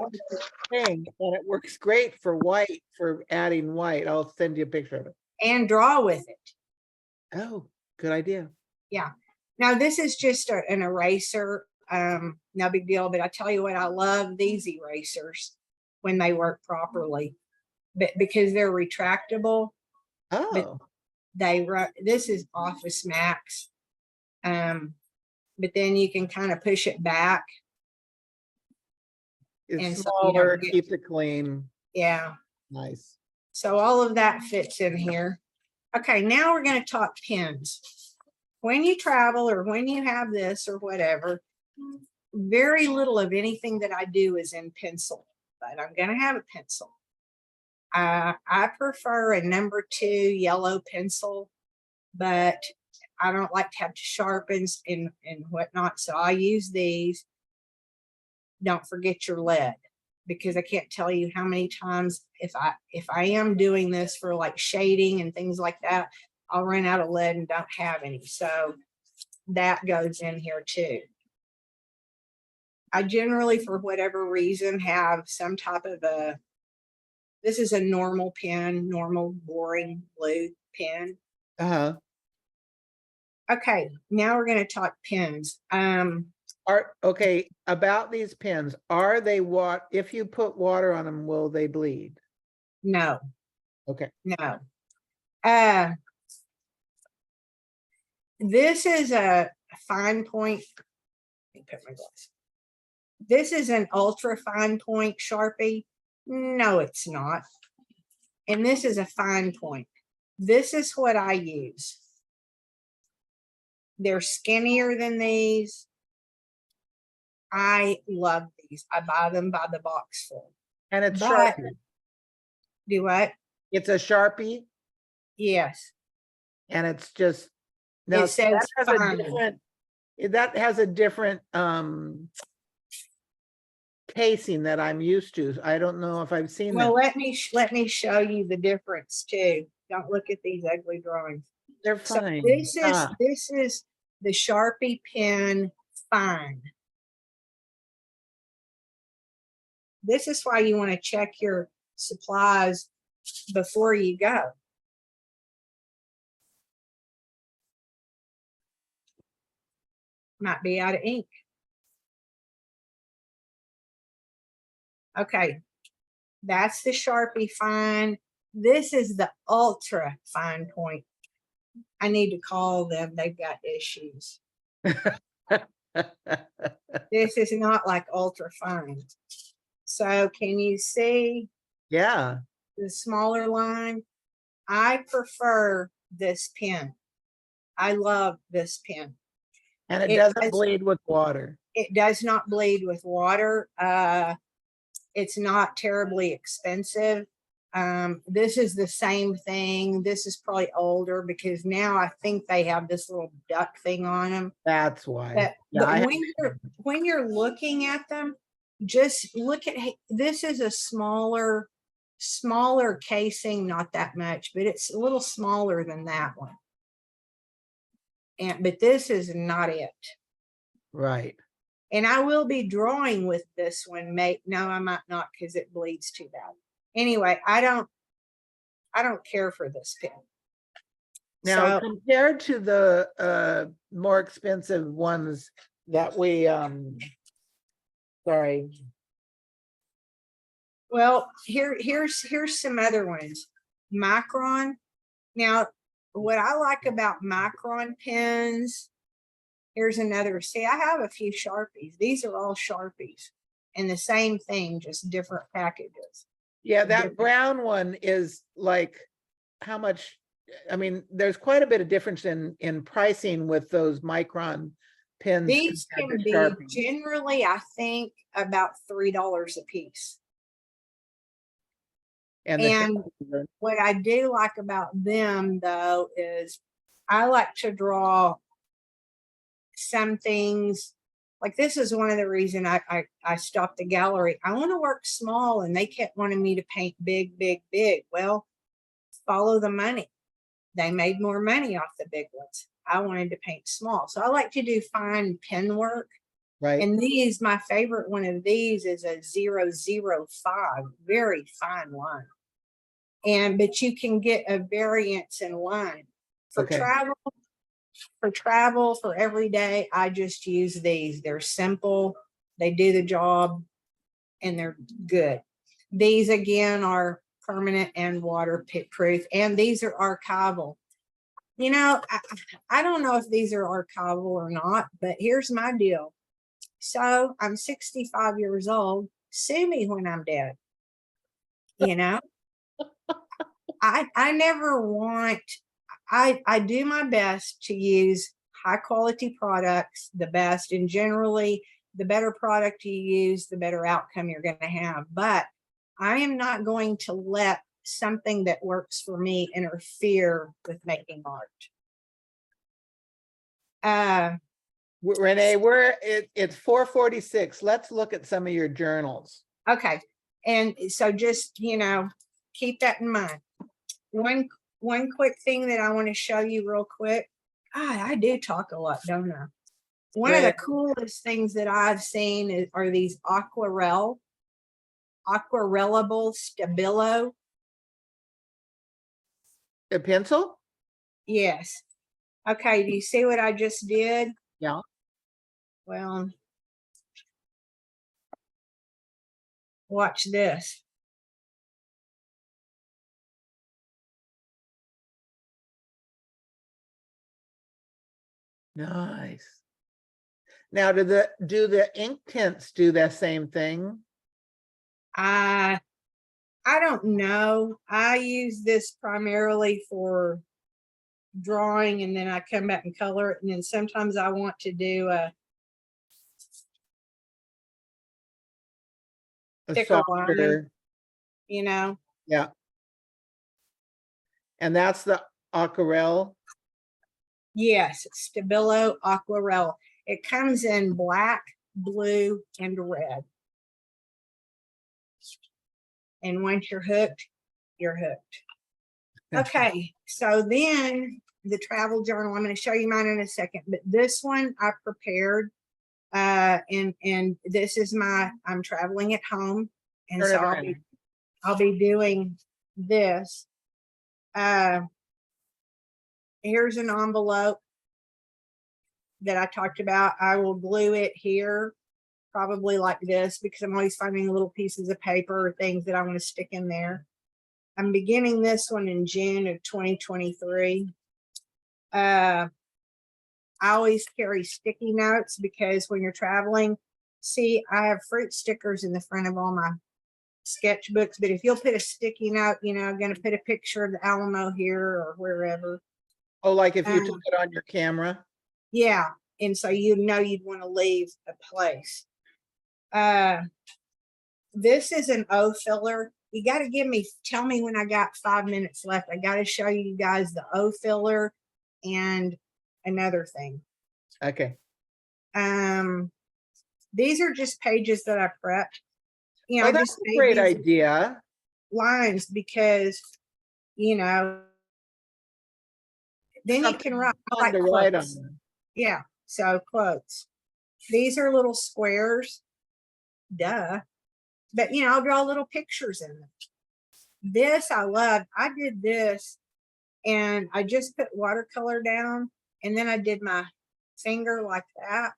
thing, and it works great for white, for adding white. I'll send you a picture of it.
and draw with it.
Oh, good idea.
Yeah. Now this is just an eraser. No big deal, but I tell you what, I love these erasers when they work properly, but because they're retractable.
Oh,
This is Office Max. But then you can kind of push it back.
it's
And so you don't
smaller,
get-
keeps it clean.
Yeah.
Nice.
So all of that fits in here. Okay, now we're going to talk pens. When you travel or when you have this or whatever, very little of anything that I do is in pencil, but I'm going to have a pencil. I prefer a number 2 yellow pencil, but I don't like to have sharpens and whatnot. So I use these. Don't forget your lead, because I can't tell you how many times if I am doing this for like shading and things like that, I'll run out of lead and don't have any. So that goes in here too. I generally, for whatever reason, have some type of this is a normal pen, normal boring blue pen.
Uh-huh.
Okay, now we're gonna talk pens.
Okay, about these pens, are they if you put water on them, will they bleed?
No,
Okay,
no. This is a fine point. Let me put my glass. This is an ultra fine point Sharpie. No, it's not. And this is a fine point. This is what I use. They're skinnier than these. I love these. I buy them by the box full.
and it's
But
Sharpie.
do what?
It's a Sharpie,
Yes.
and it's just, now
It says
that has a
fine.
different, that has a different casing that I'm used to. I don't know if I've seen
Well,
that.
let me show you the difference too. Don't look at these ugly drawings.
They're
So
fine.
this
Ah,
is the Sharpie pen fine. This is why you want to check your supplies before you go. Might be out of ink. Okay, that's the Sharpie fine. This is the ultra fine point. I need to call them. They've got issues. This is not like ultra fine. So can you see
yeah,
the smaller line? I prefer this pen. I love this pen.
and it doesn't bleed with water.
It does not bleed with water. It's not terribly expensive. This is the same thing. This is probably older because now I think they have this little duck thing on them.
That's why.
But,
Yeah,
but when you're looking at them, just look at, this is a smaller casing, not that much, but it's a little smaller than that one. But this is not it.
right.
And I will be drawing with this one. No, I might not because it bleeds too bad. Anyway, I don't care for this pen.
Now,
So,
compared to the more expensive ones that we sorry.
well, here's some other ones. Micron. Now, what I like about Micron pens, here's another. See, I have a few Sharpies. These are all Sharpies. And the same thing, just different packages.
Yeah, that brown one is like, how much? I mean, there's quite a bit of difference in pricing with those Micron pens.
These can be
Sharpie.
generally, I think, about $3 a piece. And what I do like about them, though, is I like to draw some things. Like this is one of the reasons I stopped the gallery. I want to work small, and they kept wanting me to paint big, big, big. Well, follow the money. They made more money off the big ones. I wanted to paint small. So I like to do fine pen work.
Right.
And these, my favorite one of these is a 005, very fine line. But you can get a variance in line. For travel, for every day, I just use these. They're simple, they do the job, and they're good. These again are permanent and waterproof, and these are archival. You know, I don't know if these are archival or not, but here's my deal. So I'm 65 years old. Sue me when I'm dead. You know, I never want, I do my best to use high quality products, the best, and generally the better product you use, the better outcome you're going to have. But I am not going to let something that works for me interfere with making art.
Renee, it's 4:46. Let's look at some of your journals.
Okay. And so just, you know, keep that in mind. One quick thing that I want to show you real quick. God, I do talk a lot, don't I? One of the coolest things that I've seen are these aquarellable Stabilo.
A pencil?
Yes. Okay, do you see what I just did?
Yeah.
Well, watch this.
Nice. Now, do the ink tints do that same thing?
I don't know. I use this primarily for drawing, and then I come back and color it. And then sometimes I want to do a
A
thicker line,
softer,
you know.
yeah. And that's the aquarelle.
Yes, Stabilo Aquarelle. It comes in black, blue, and red. And once you're hooked, you're hooked. Okay, so then the travel journal, I'm going to show you mine in a second, but this one I prepared. And this is I'm traveling at home. And
Turn
so
it around.
I'll be doing this. Here's an envelope that I talked about. I will glue it here, probably like this, because I'm always finding little pieces of paper or things that I want to stick in there. I'm beginning this one in June of 2023. I always carry sticky notes because when you're traveling, see, I have fruit stickers in the front of all my sketchbooks, but if you'll put a sticky note, you know, I'm going to put a picture of the Alamo here or wherever.
Oh, like if you took it on your camera?
Yeah. And so you know you'd want to leave a place. This is an O filler. You got to tell me when I got 5 minutes left. I got to show you guys the O filler and another thing.
Okay.
These are just pages that I prepped. You know,
Oh,
I
that's
just
a
made
great
these
idea.
lines because, you know, then you can write
Fun
like
to write
quotes.
on.
Yeah. So quotes. These are little squares. Duh. But, you know, I'll draw little pictures in them. This I love. I did this and I just put watercolor down and then I did my finger like that.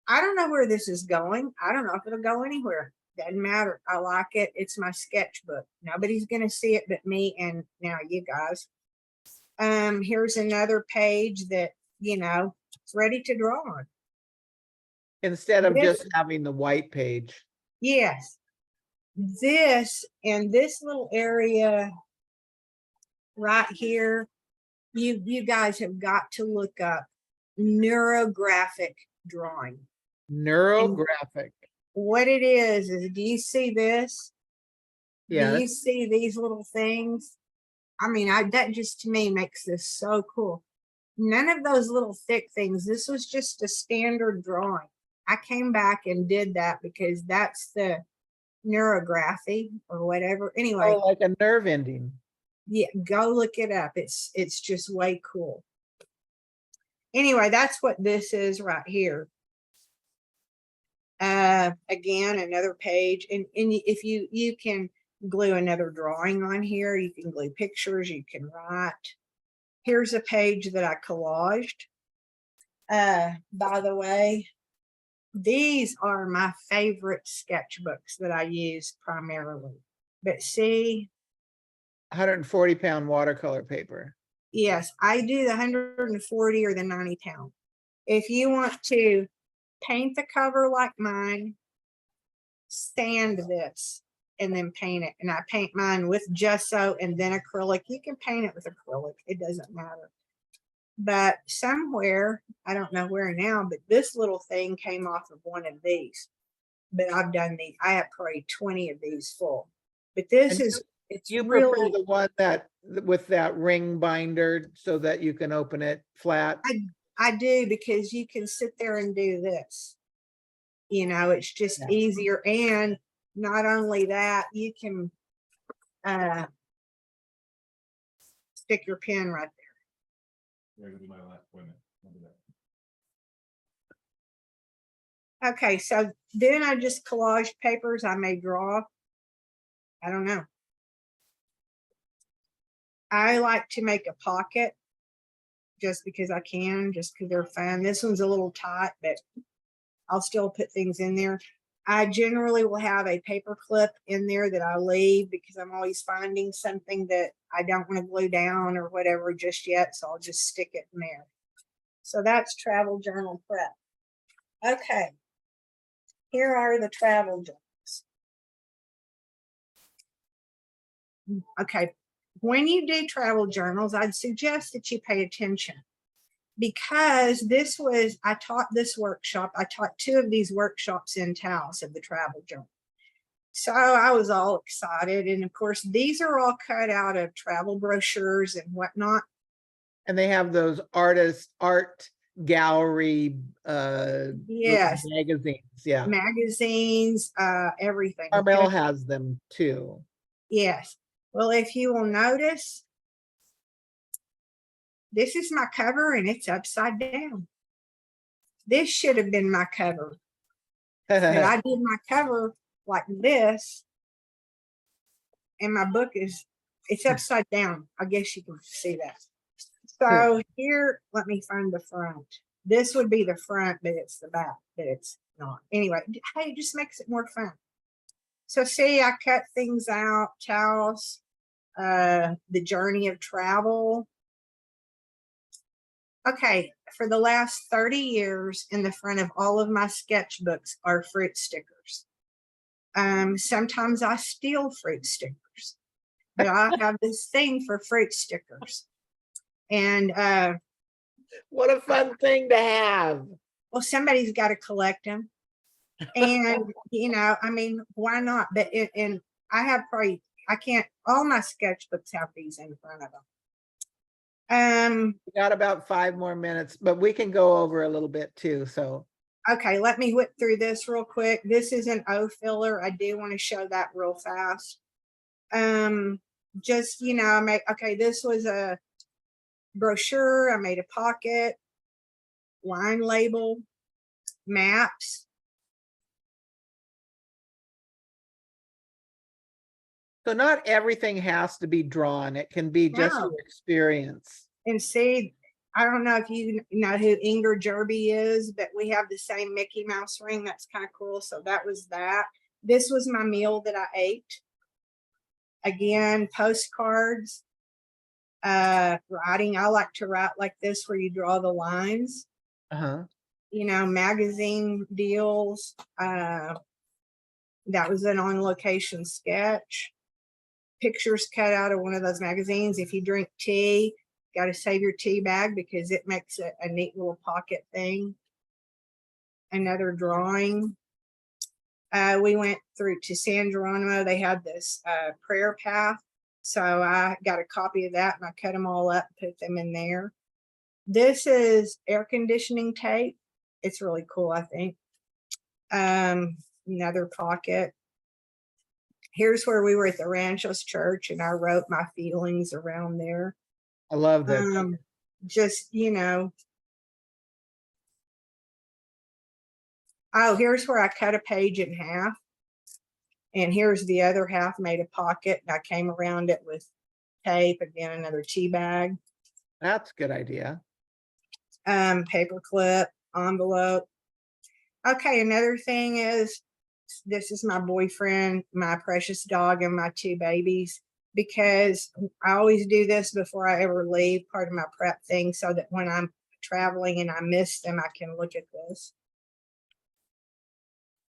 I don't know where this is going. I don't know if it'll go anywhere. Doesn't matter. I like it. It's my sketchbook. Nobody's going to see it but me and now you guys. Here's another page that, you know, it's ready to draw on.
Instead of
This,
just having the white page.
yes. This and this little area right here, you guys have got to look up neurographic drawing.
Neurographic.
What it is do you see this?
Yeah.
Do you see these little things? I mean, that just to me makes this so cool. None of those little thick things. This was just a standard drawing. I came back and did that because that's the neurography or whatever. Anyway.
Oh, like a nerve ending.
Yeah, go look it up. It's just way cool. Anyway, that's what this is right here. Again, another page. And if you can glue another drawing on here, you can glue pictures, you can write. Here's a page that I collaged. By the way, these are my favorite sketchbooks that I use primarily. But see,
140-pound watercolor paper.
yes, I do the 140 or the 90-pound. If you want to paint the cover like mine, sand this and then paint it. And I paint mine with gesso and then acrylic. You can paint it with acrylic. It doesn't matter. But somewhere, I don't know where now, but this little thing came off of one of these. But I've done these. I have probably 20 of these full. But this it's
you
really
prefer the one that with that ring binder so that you can open it flat?
I do, because you can sit there and do this. You know, it's just easier. And not only that, you can stick your pen right there. Okay, so then I just collage papers. I may draw. I don't know. I like to make a pocket just because I can, just because they're fun. This one's a little tight, but I'll still put things in there. I generally will have a paper clip in there that I leave because I'm always finding something that I don't want to glue down or whatever just yet. So I'll just stick it in there. So that's travel journal prep. Okay. Here are the travel journals. Okay. When you do travel journals, I'd suggest that you pay attention, because this was, I taught this workshop. I taught 2 of these workshops in Taos of the travel journal. So I was all excited. And of course, these are all cut out of travel brochures and whatnot.
And they have those art gallery
Yes,
magazines. Yeah.
magazines, everything.
Carmel has them too.
Yes. Well, if you will notice, this is my cover and it's upside down. This should have been my cover. But I did my cover like this, and my book it's upside down. I guess you can see that. So here, let me find the front. This would be the front, but it's the back, but it's not. Anyway, hey, it just makes it more fun. So see, I cut things out, Taos, the journey of travel. Okay, for the last 30 years, in the front of all of my sketchbooks are fruit stickers. Sometimes I steal fruit stickers, but I have this thing for fruit stickers. And
what a fun thing to have.
well, somebody's got to collect them. And, you know, I mean, why not? But and I have probably, I can't, all my sketchbooks have these in front of them.
We got about 5 more minutes, but we can go over a little bit too. So
okay, let me whip through this real quick. This is an O filler. I do want to show that real fast. Just, you know, okay, this was a brochure. I made a pocket, wine label, maps.
So not everything has to be drawn. It can be just
No.
your experience.
And see, I don't know if you know who Inger Jerby is, but we have the same Mickey Mouse ring. That's kind of cool. So that was that. This was my meal that I ate. Again, postcards, writing. I like to write like this, where you draw the lines. You know, magazine deals. That was an on location sketch. Pictures cut out of one of those magazines. If you drink tea, got to save your tea bag because it makes a neat little pocket thing. Another drawing. We went through to San Geronimo. They had this prayer path. So I got a copy of that and I cut them all up, put them in there. This is air conditioning tape. It's really cool, I think. Another pocket. Here's where we were at the Ranchos Church and I wrote my feelings around there.
I love that.
Just, you know. Oh, here's where I cut a page in half. And here's the other half, made a pocket. And I came around it with tape, again, another tea bag.
That's a good idea.
Paper clip, envelope. Okay, another thing is, this is my boyfriend, my precious dog, and my 2 babies, because I always do this before I ever leave, part of my prep thing, so that when I'm traveling and I miss them, I can look at this.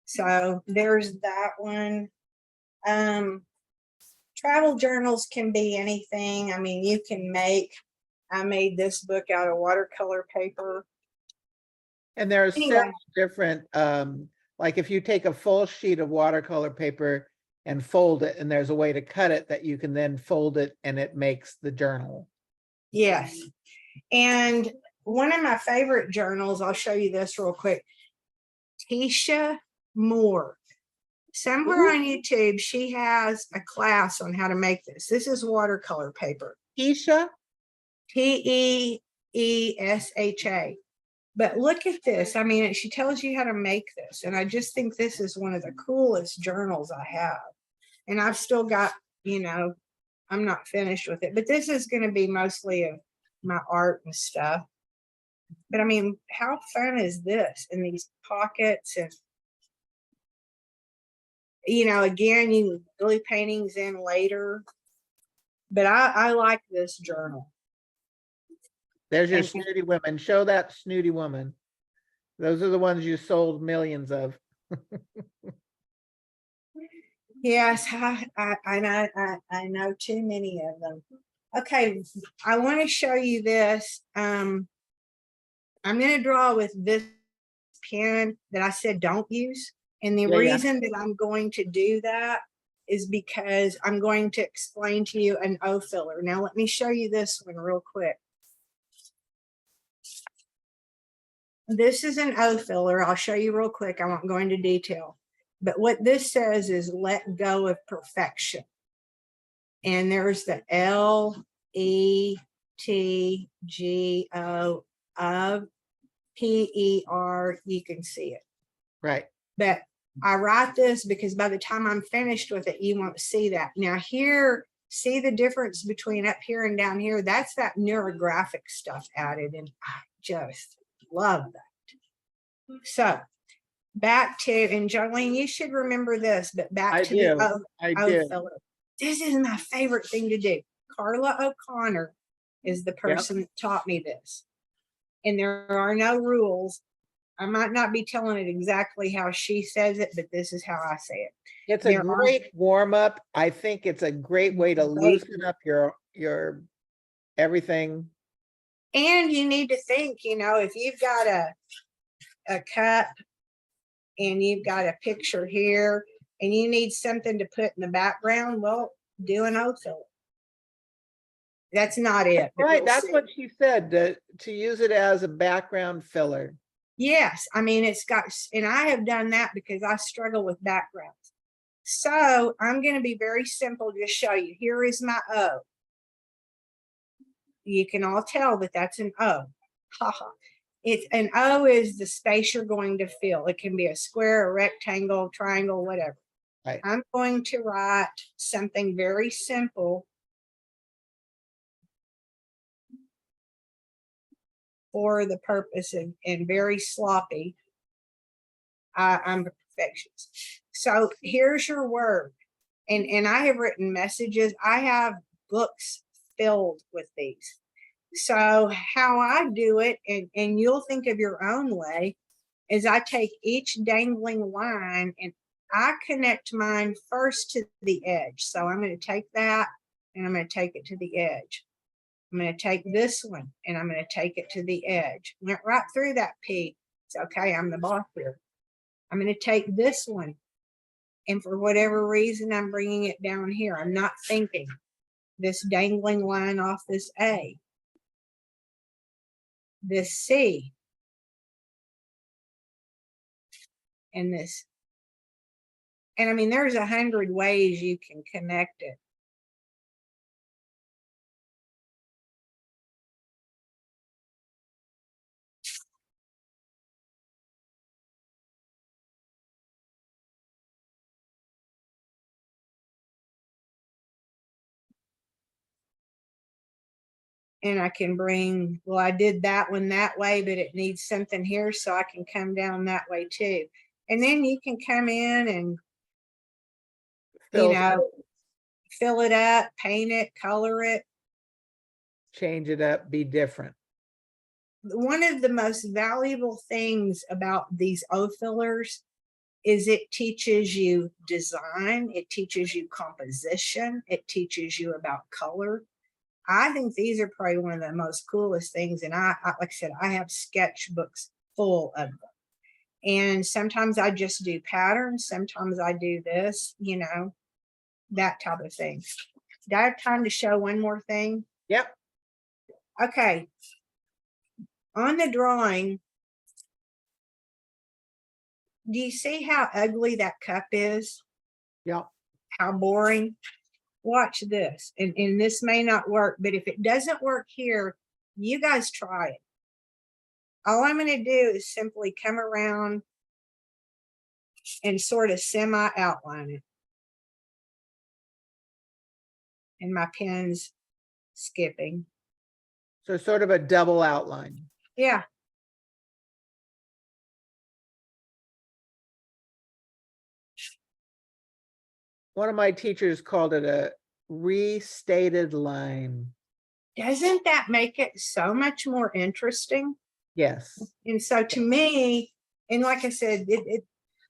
So there's that one. Travel journals can be anything. I mean, you can I made this book out of watercolor paper.
And there's
Anyway.
several different, like if you take a full sheet of watercolor paper and fold it, and there's a way to cut it that you can then fold it and it makes the journal.
Yes. And one of my favorite journals, I'll show you this real quick. Tisha Moore. Somewhere on YouTube, she has a class on how to make this. This is watercolor paper.
Tisha?
Teesha. But look at this. I mean, she tells you how to make this. And I just think this is one of the coolest journals I have. And I've still got, you know, I'm not finished with it. But this is going to be mostly of my art and stuff. But I mean, how fun is this? In these pockets, and you know, again, you can glue paintings in later. But I like this journal.
There's your
And-
snooty women. Show that snooty woman. Those are the ones you sold millions of.
Yes, I know too many of them. Okay, I want to show you this. I'm going to draw with this pen that I said don't use. And the
Yeah, yeah.
reason that I'm going to do that is because I'm going to explain to you an O filler. Now, let me show you this one real quick. This is an O filler. I'll show you real quick. I won't go into detail. But what this says is let go of perfection. And there's the LETGO of PER. You can see it.
Right.
But I write this because by the time I'm finished with it, you won't see that. Now here, see the difference between up here and down here? That's that neurographic stuff added, and I just love that. So back to, and Jolene, you should remember this, but back
I
to
do.
the
I
O
do.
filler. This is my favorite thing to do. Carla O'Connor is the person that taught me this. And there are no rules. I might not be telling it exactly how she says it, but this is how I say it.
It's a great warm up. I think it's a great way to loosen up your everything.
And you need to think, you know, if you've got a cup and you've got a picture here and you need something to put in the background, well, do an O filler. That's not it.
Right, that's what she said, to use it as a background filler.
Yes, I mean, it's got, and I have done that because I struggle with backgrounds. So I'm going to be very simple to show you. Here is my O. You can all tell that that's an O. Haha. It's an O is the space you're going to fill. It can be a square, a rectangle, triangle, whatever.
Right.
I'm going to write something very simple for the purpose of, and very sloppy. I'm a perfectionist. So here's your word. And I have written messages. I have books filled with these. So how I do it, and you'll think of your own way, is I take each dangling line and I connect mine first to the edge. So I'm going to take that and I'm going to take it to the edge. I'm going to take this one and I'm going to take it to the edge. Went right through that P. It's okay. I'm the boss here. I'm going to take this one. And for whatever reason, I'm bringing it down here. I'm not thinking. This dangling line off this A. This C. And this. And I mean, there's 100 ways you can connect it. And I can bring, well, I did that one that way, but it needs something here, so I can come down that way too. And then you can come in and, you know, fill it up, paint it, color it.
Change it up, be different.
One of the most valuable things about these O fillers is it teaches you design, it teaches you composition, it teaches you about color. I think these are probably one of the most coolest things. And I like I said, I have sketchbooks full of them. And sometimes I just do patterns. Sometimes I do this, you know, that type of thing. Do I have time to show one more thing?
Yep.
Okay. On the drawing, do you see how ugly that cup is?
Yep.
How boring? Watch this. And this may not work, but if it doesn't work here, you guys try it. All I'm going to do is simply come around and sort of semi-outline it. And my pen's skipping.
So sort of a double outline.
Yeah.
One of my teachers called it a restated line.
Doesn't that make it so much more interesting?
Yes.
And so to me, and like I said,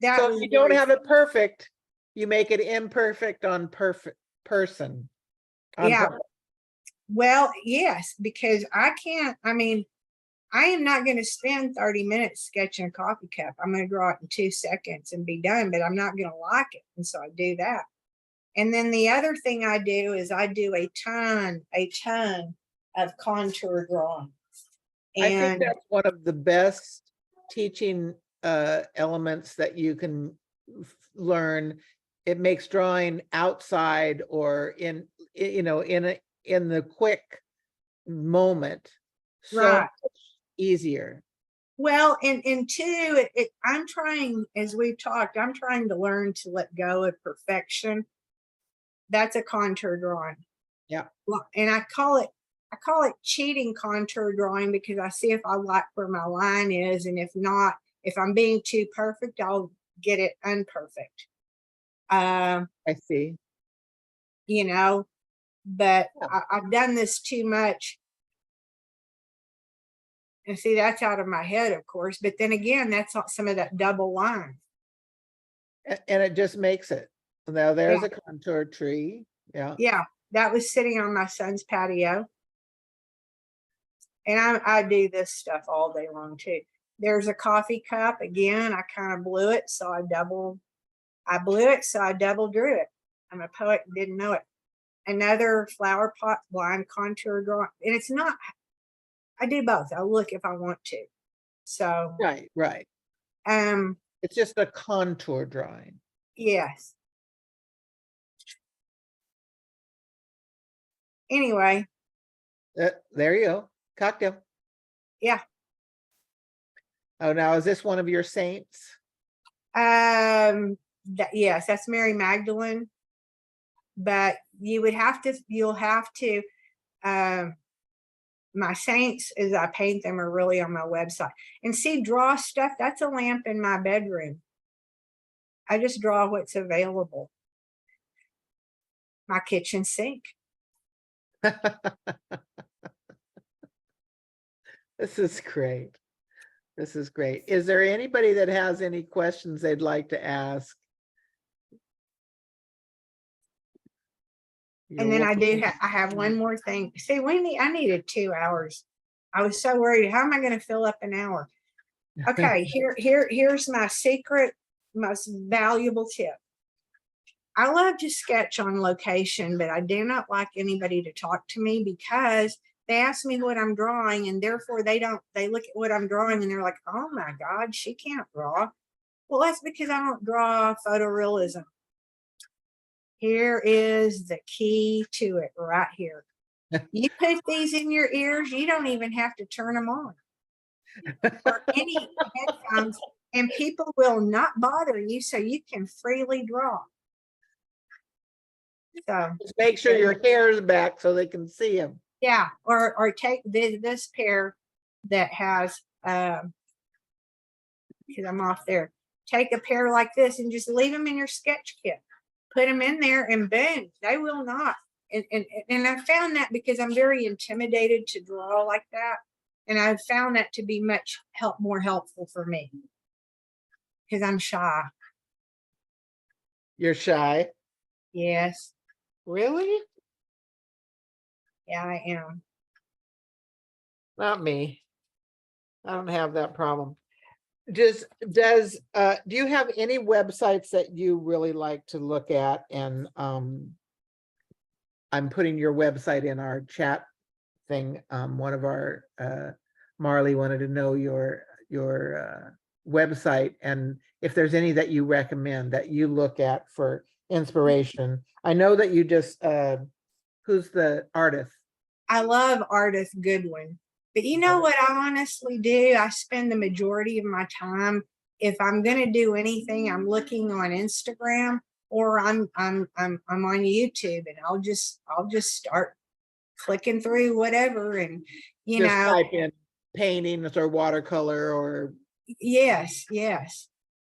that
So
was
if you don't
very-
have it perfect, you make it imperfect on perfect person. On
Yeah.
purpose.
Well, yes, because I am not going to spend 30 minutes sketching a coffee cup. I'm going to draw it in 2 seconds and be done, but I'm not going to like it. And so I do that. And then the other thing I do is I do a ton of contour drawing.
I think
And
that's one of the best teaching elements that you can learn. It makes drawing outside or in the quick moment so
Right.
much easier.
well, and two, I'm trying, as we've talked, I'm trying to learn to let go of perfection. That's a contour drawing.
Yeah.
Well, and I call it cheating contour drawing because I see if I like where my line is, and if not, if I'm being too perfect, I'll get it unperfect.
I see.
You know, but
Yeah.
I've done this too much. And see, that's out of my head, of course. But then again, that's not some of that double line.
And it just makes it. Now there's
Yeah.
a contour tree. Yeah.
Yeah, that was sitting on my son's patio. And I do this stuff all day long too. There's a coffee cup. Again, I kind of blew it, so I double drew it. I'm a poet and didn't know it. Another flower pot blind contour drawing. And it's not, I do both. I'll look if I want to. So
Right.
um
It's just a contour drawing.
yes. Anyway,
There you go. Cocktail.
yeah.
Oh, now is this one of your saints?
Yes, that's Mary Magdalene. But you'll have to my saints as I paint them are really on my website. And see, draw stuff, that's a lamp in my bedroom. I just draw what's available. My kitchen sink.
This is great. This is great. Is there anybody that has any questions they'd like to ask?
And then I have one more thing. See, I needed 2 hours. I was so worried. How am I going to fill up an hour? Okay, here's my secret, most valuable tip. I love to sketch on location, but I do not like anybody to talk to me because they ask me what I'm drawing, and therefore they look at what I'm drawing and they're like, oh my God, she can't draw. Well, that's because I don't draw photorealism. Here is the key to it right here. You put these in your ears, you don't even have to turn them on. Or any headphones, and people will not bother you, so you can freely draw. So
just make sure your hair is back so they can see them.
yeah, or take this pair that has because I'm off there. Take a pair like this and just leave them in your sketch kit. Put them in there and boom, they will not. And I found that because I'm very intimidated to draw like that. And I've found that to be much more helpful for me because I'm shy.
You're shy?
Yes.
Really?
Yeah, I am.
Not me. I don't have that problem. Do you have any websites that you really like to look at? And I'm putting your website in our chat thing. One of our Marley wanted to know your website and if there's any that you recommend that you look at for inspiration. I know that you just who's the artist?
I love Ardith Goodwin. But you know what I honestly do? I spend the majority of my time, if I'm going to do anything, I'm looking on Instagram or I'm on YouTube, and I'll just start clicking through whatever and, you
Just
know,
type in paintings or watercolor or
yes,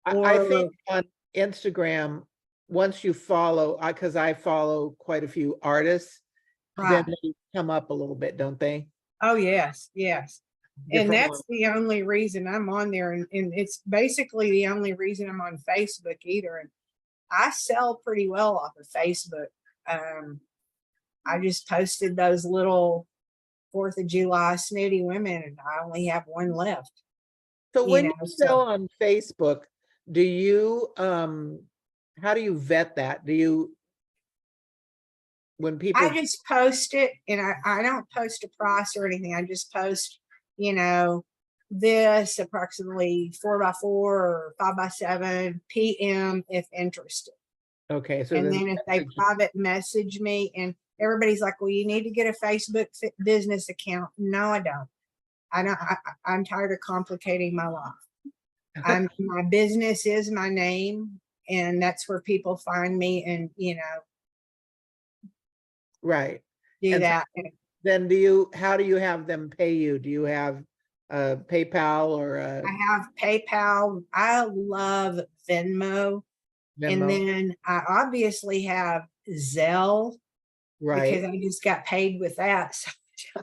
I
or
think on Instagram, once you follow, because I follow quite a few artists, then
right.
they come up a little bit, don't they?
Oh, yes. And
Different ones.
that's the only reason I'm on there. And it's basically the only reason I'm on Facebook either. And I sell pretty well off of Facebook. I just posted those little 4th of July snooty women, and I only have one left,
So
you
when
know.
you
So
sell on Facebook, do you, how do you vet that? Do you, when
I
people,
just post it, and I don't post a price or anything. I just post, you know, this approximately 4x4 or 5x7 PM if interested.
okay, so
And
then,
then if they private message me, and everybody's like, well, you need to get a Facebook business account. No, I don't. I'm tired of complicating my life. My business is my name, and that's where people find me and, you know,
right.
do
And so
that.
then how do you have them pay you? Do you have PayPal or
I have PayPal. I love Venmo. And
Venmo?
then I obviously have Zelle because
Right.
I just got paid with that. So,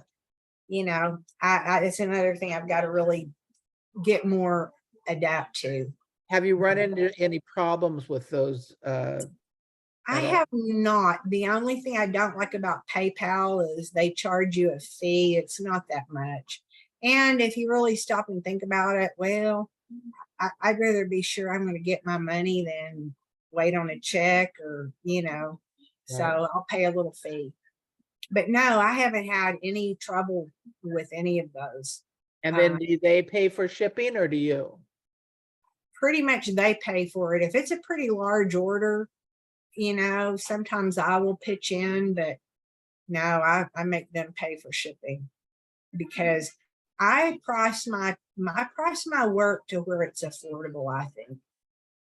you know, it's another thing I've got to really get more adapt to.
Have you run into any problems with those
I
at all?
have not. The only thing I don't like about PayPal is they charge you a fee. It's not that much. And if you really stop and think about it, well, I'd rather be sure I'm going to get my money than wait on a check or, you know, so
Right.
I'll pay a little fee. But no, I haven't had any trouble with any of those.
And
Uh,
then do they pay for shipping or do you?
Pretty much they pay for it. If it's a pretty large order, you know, sometimes I will pitch in, but no, I make them pay for shipping because I price my work to where it's affordable, I think.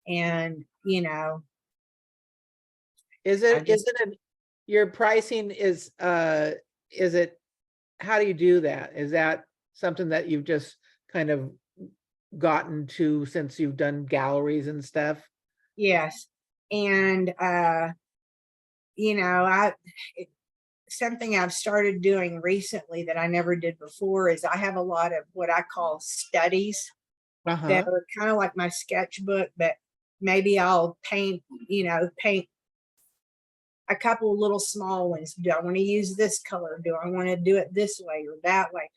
And, you know,
Is
I
it,
just,
your pricing is it, how do you do that? Is that something that you've just kind of gotten to since you've done galleries and stuff?
yes. And, you know, something I've started doing recently that I never did before is I have a lot of what I call studies that
Uh-huh.
are kind of like my sketchbook, but maybe I'll paint a couple of little small ones. Do I want to use this color? Do I want to do it this way or that way?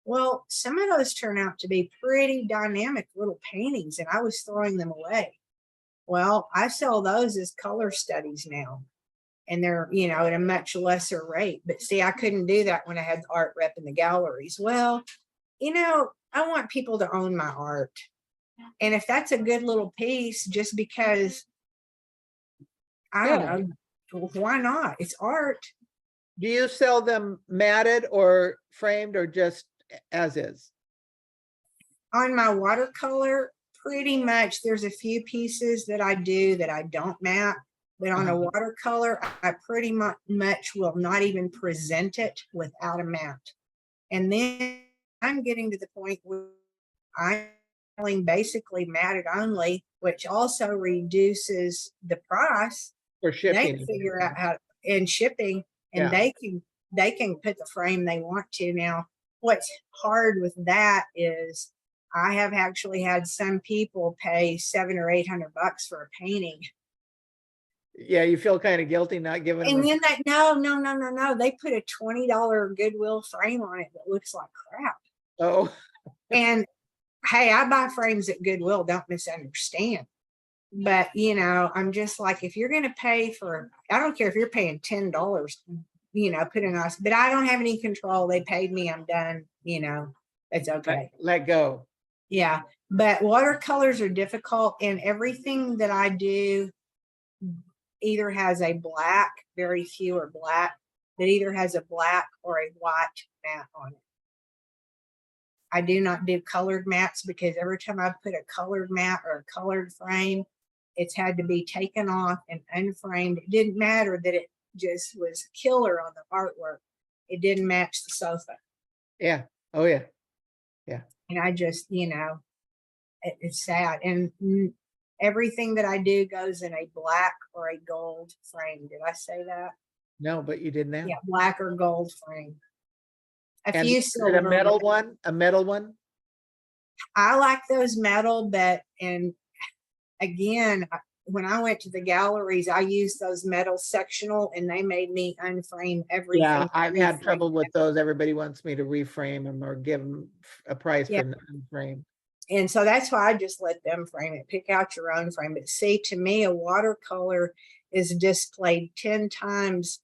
Well, some of those turn out to be pretty dynamic little paintings, and I was throwing them away. Well, I sell those as color studies now, and they're, you know, at a much lesser rate. But see, I couldn't do that when I had the art rep in the galleries. Well, you know, I want people to own my art. And if that's a good little piece, just because, I don't
Yeah.
know, why not? It's art.
Do you sell them matted or framed or just as is?
On my watercolor, pretty much there's a few pieces that I do that I don't matte, but on a
Uh-huh.
watercolor, I pretty much will not even present it without a matte. And then I'm getting to the point where I'm selling basically matted only, which also reduces the price.
For
They can
shipping?
figure out how in shipping, and
Yeah.
they can put the frame they want to. Now, what's hard with that is I have actually had some people pay $700 or $800 for a painting.
Yeah, you feel kind of guilty not giving them
And
a,
then no. They put a $20 Goodwill frame on it that looks like crap.
oh,
And hey, I buy frames at Goodwill, don't misunderstand. But you know, I'm just like, if you're gonna pay for, I don't care if you're paying $10, you know, put a nice, but I don't have any control. They paid me, I'm done, you know, it's okay.
let go.
Yeah. But watercolors are difficult, and everything that I do either has a black, very few are black, that either has a black or a white mat on it. I do not do colored mats because every time I put a colored mat or a colored frame, it's had to be taken off and unframed. It didn't matter that it just was killer on the artwork. it didn't match the sofa.
Yeah. Oh, yeah.
And I just, it's sad. And everything that I do goes in a black or a gold frame. Did I say that?
No, but you did now.
Yeah, black or gold frame. A
And
few
is it a
silver.
metal one? A metal one?
I like those metal, and again, when I went to the galleries, I used those metal sectional and they made me unframe everything.
Yeah, I've had
reframe
trouble with
everything.
those. Everybody wants me to reframe them or give them a price
Yeah.
for unframe.
And so that's why I just let them frame it. Pick out your own frame. But see, to me, a watercolor is displayed 10 times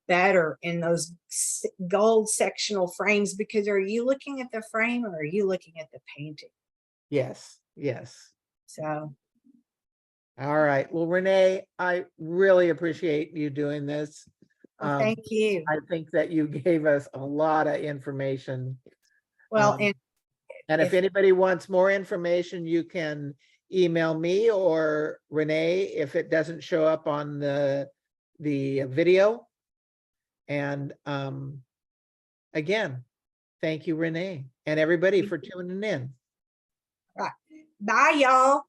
better in those gold sectional frames, because are you looking at the frame or are you looking at the painting?
Yes, yes.
So
All right. Well, Renee, I really appreciate you doing this.
well, thank you.
I think that you gave us a lot of information.
Well,
And if
if-
anybody wants more information, you can email me or Renee if it doesn't show up on the video. And again, thank you, Renee, and everybody for tuning in.
bye, y'all.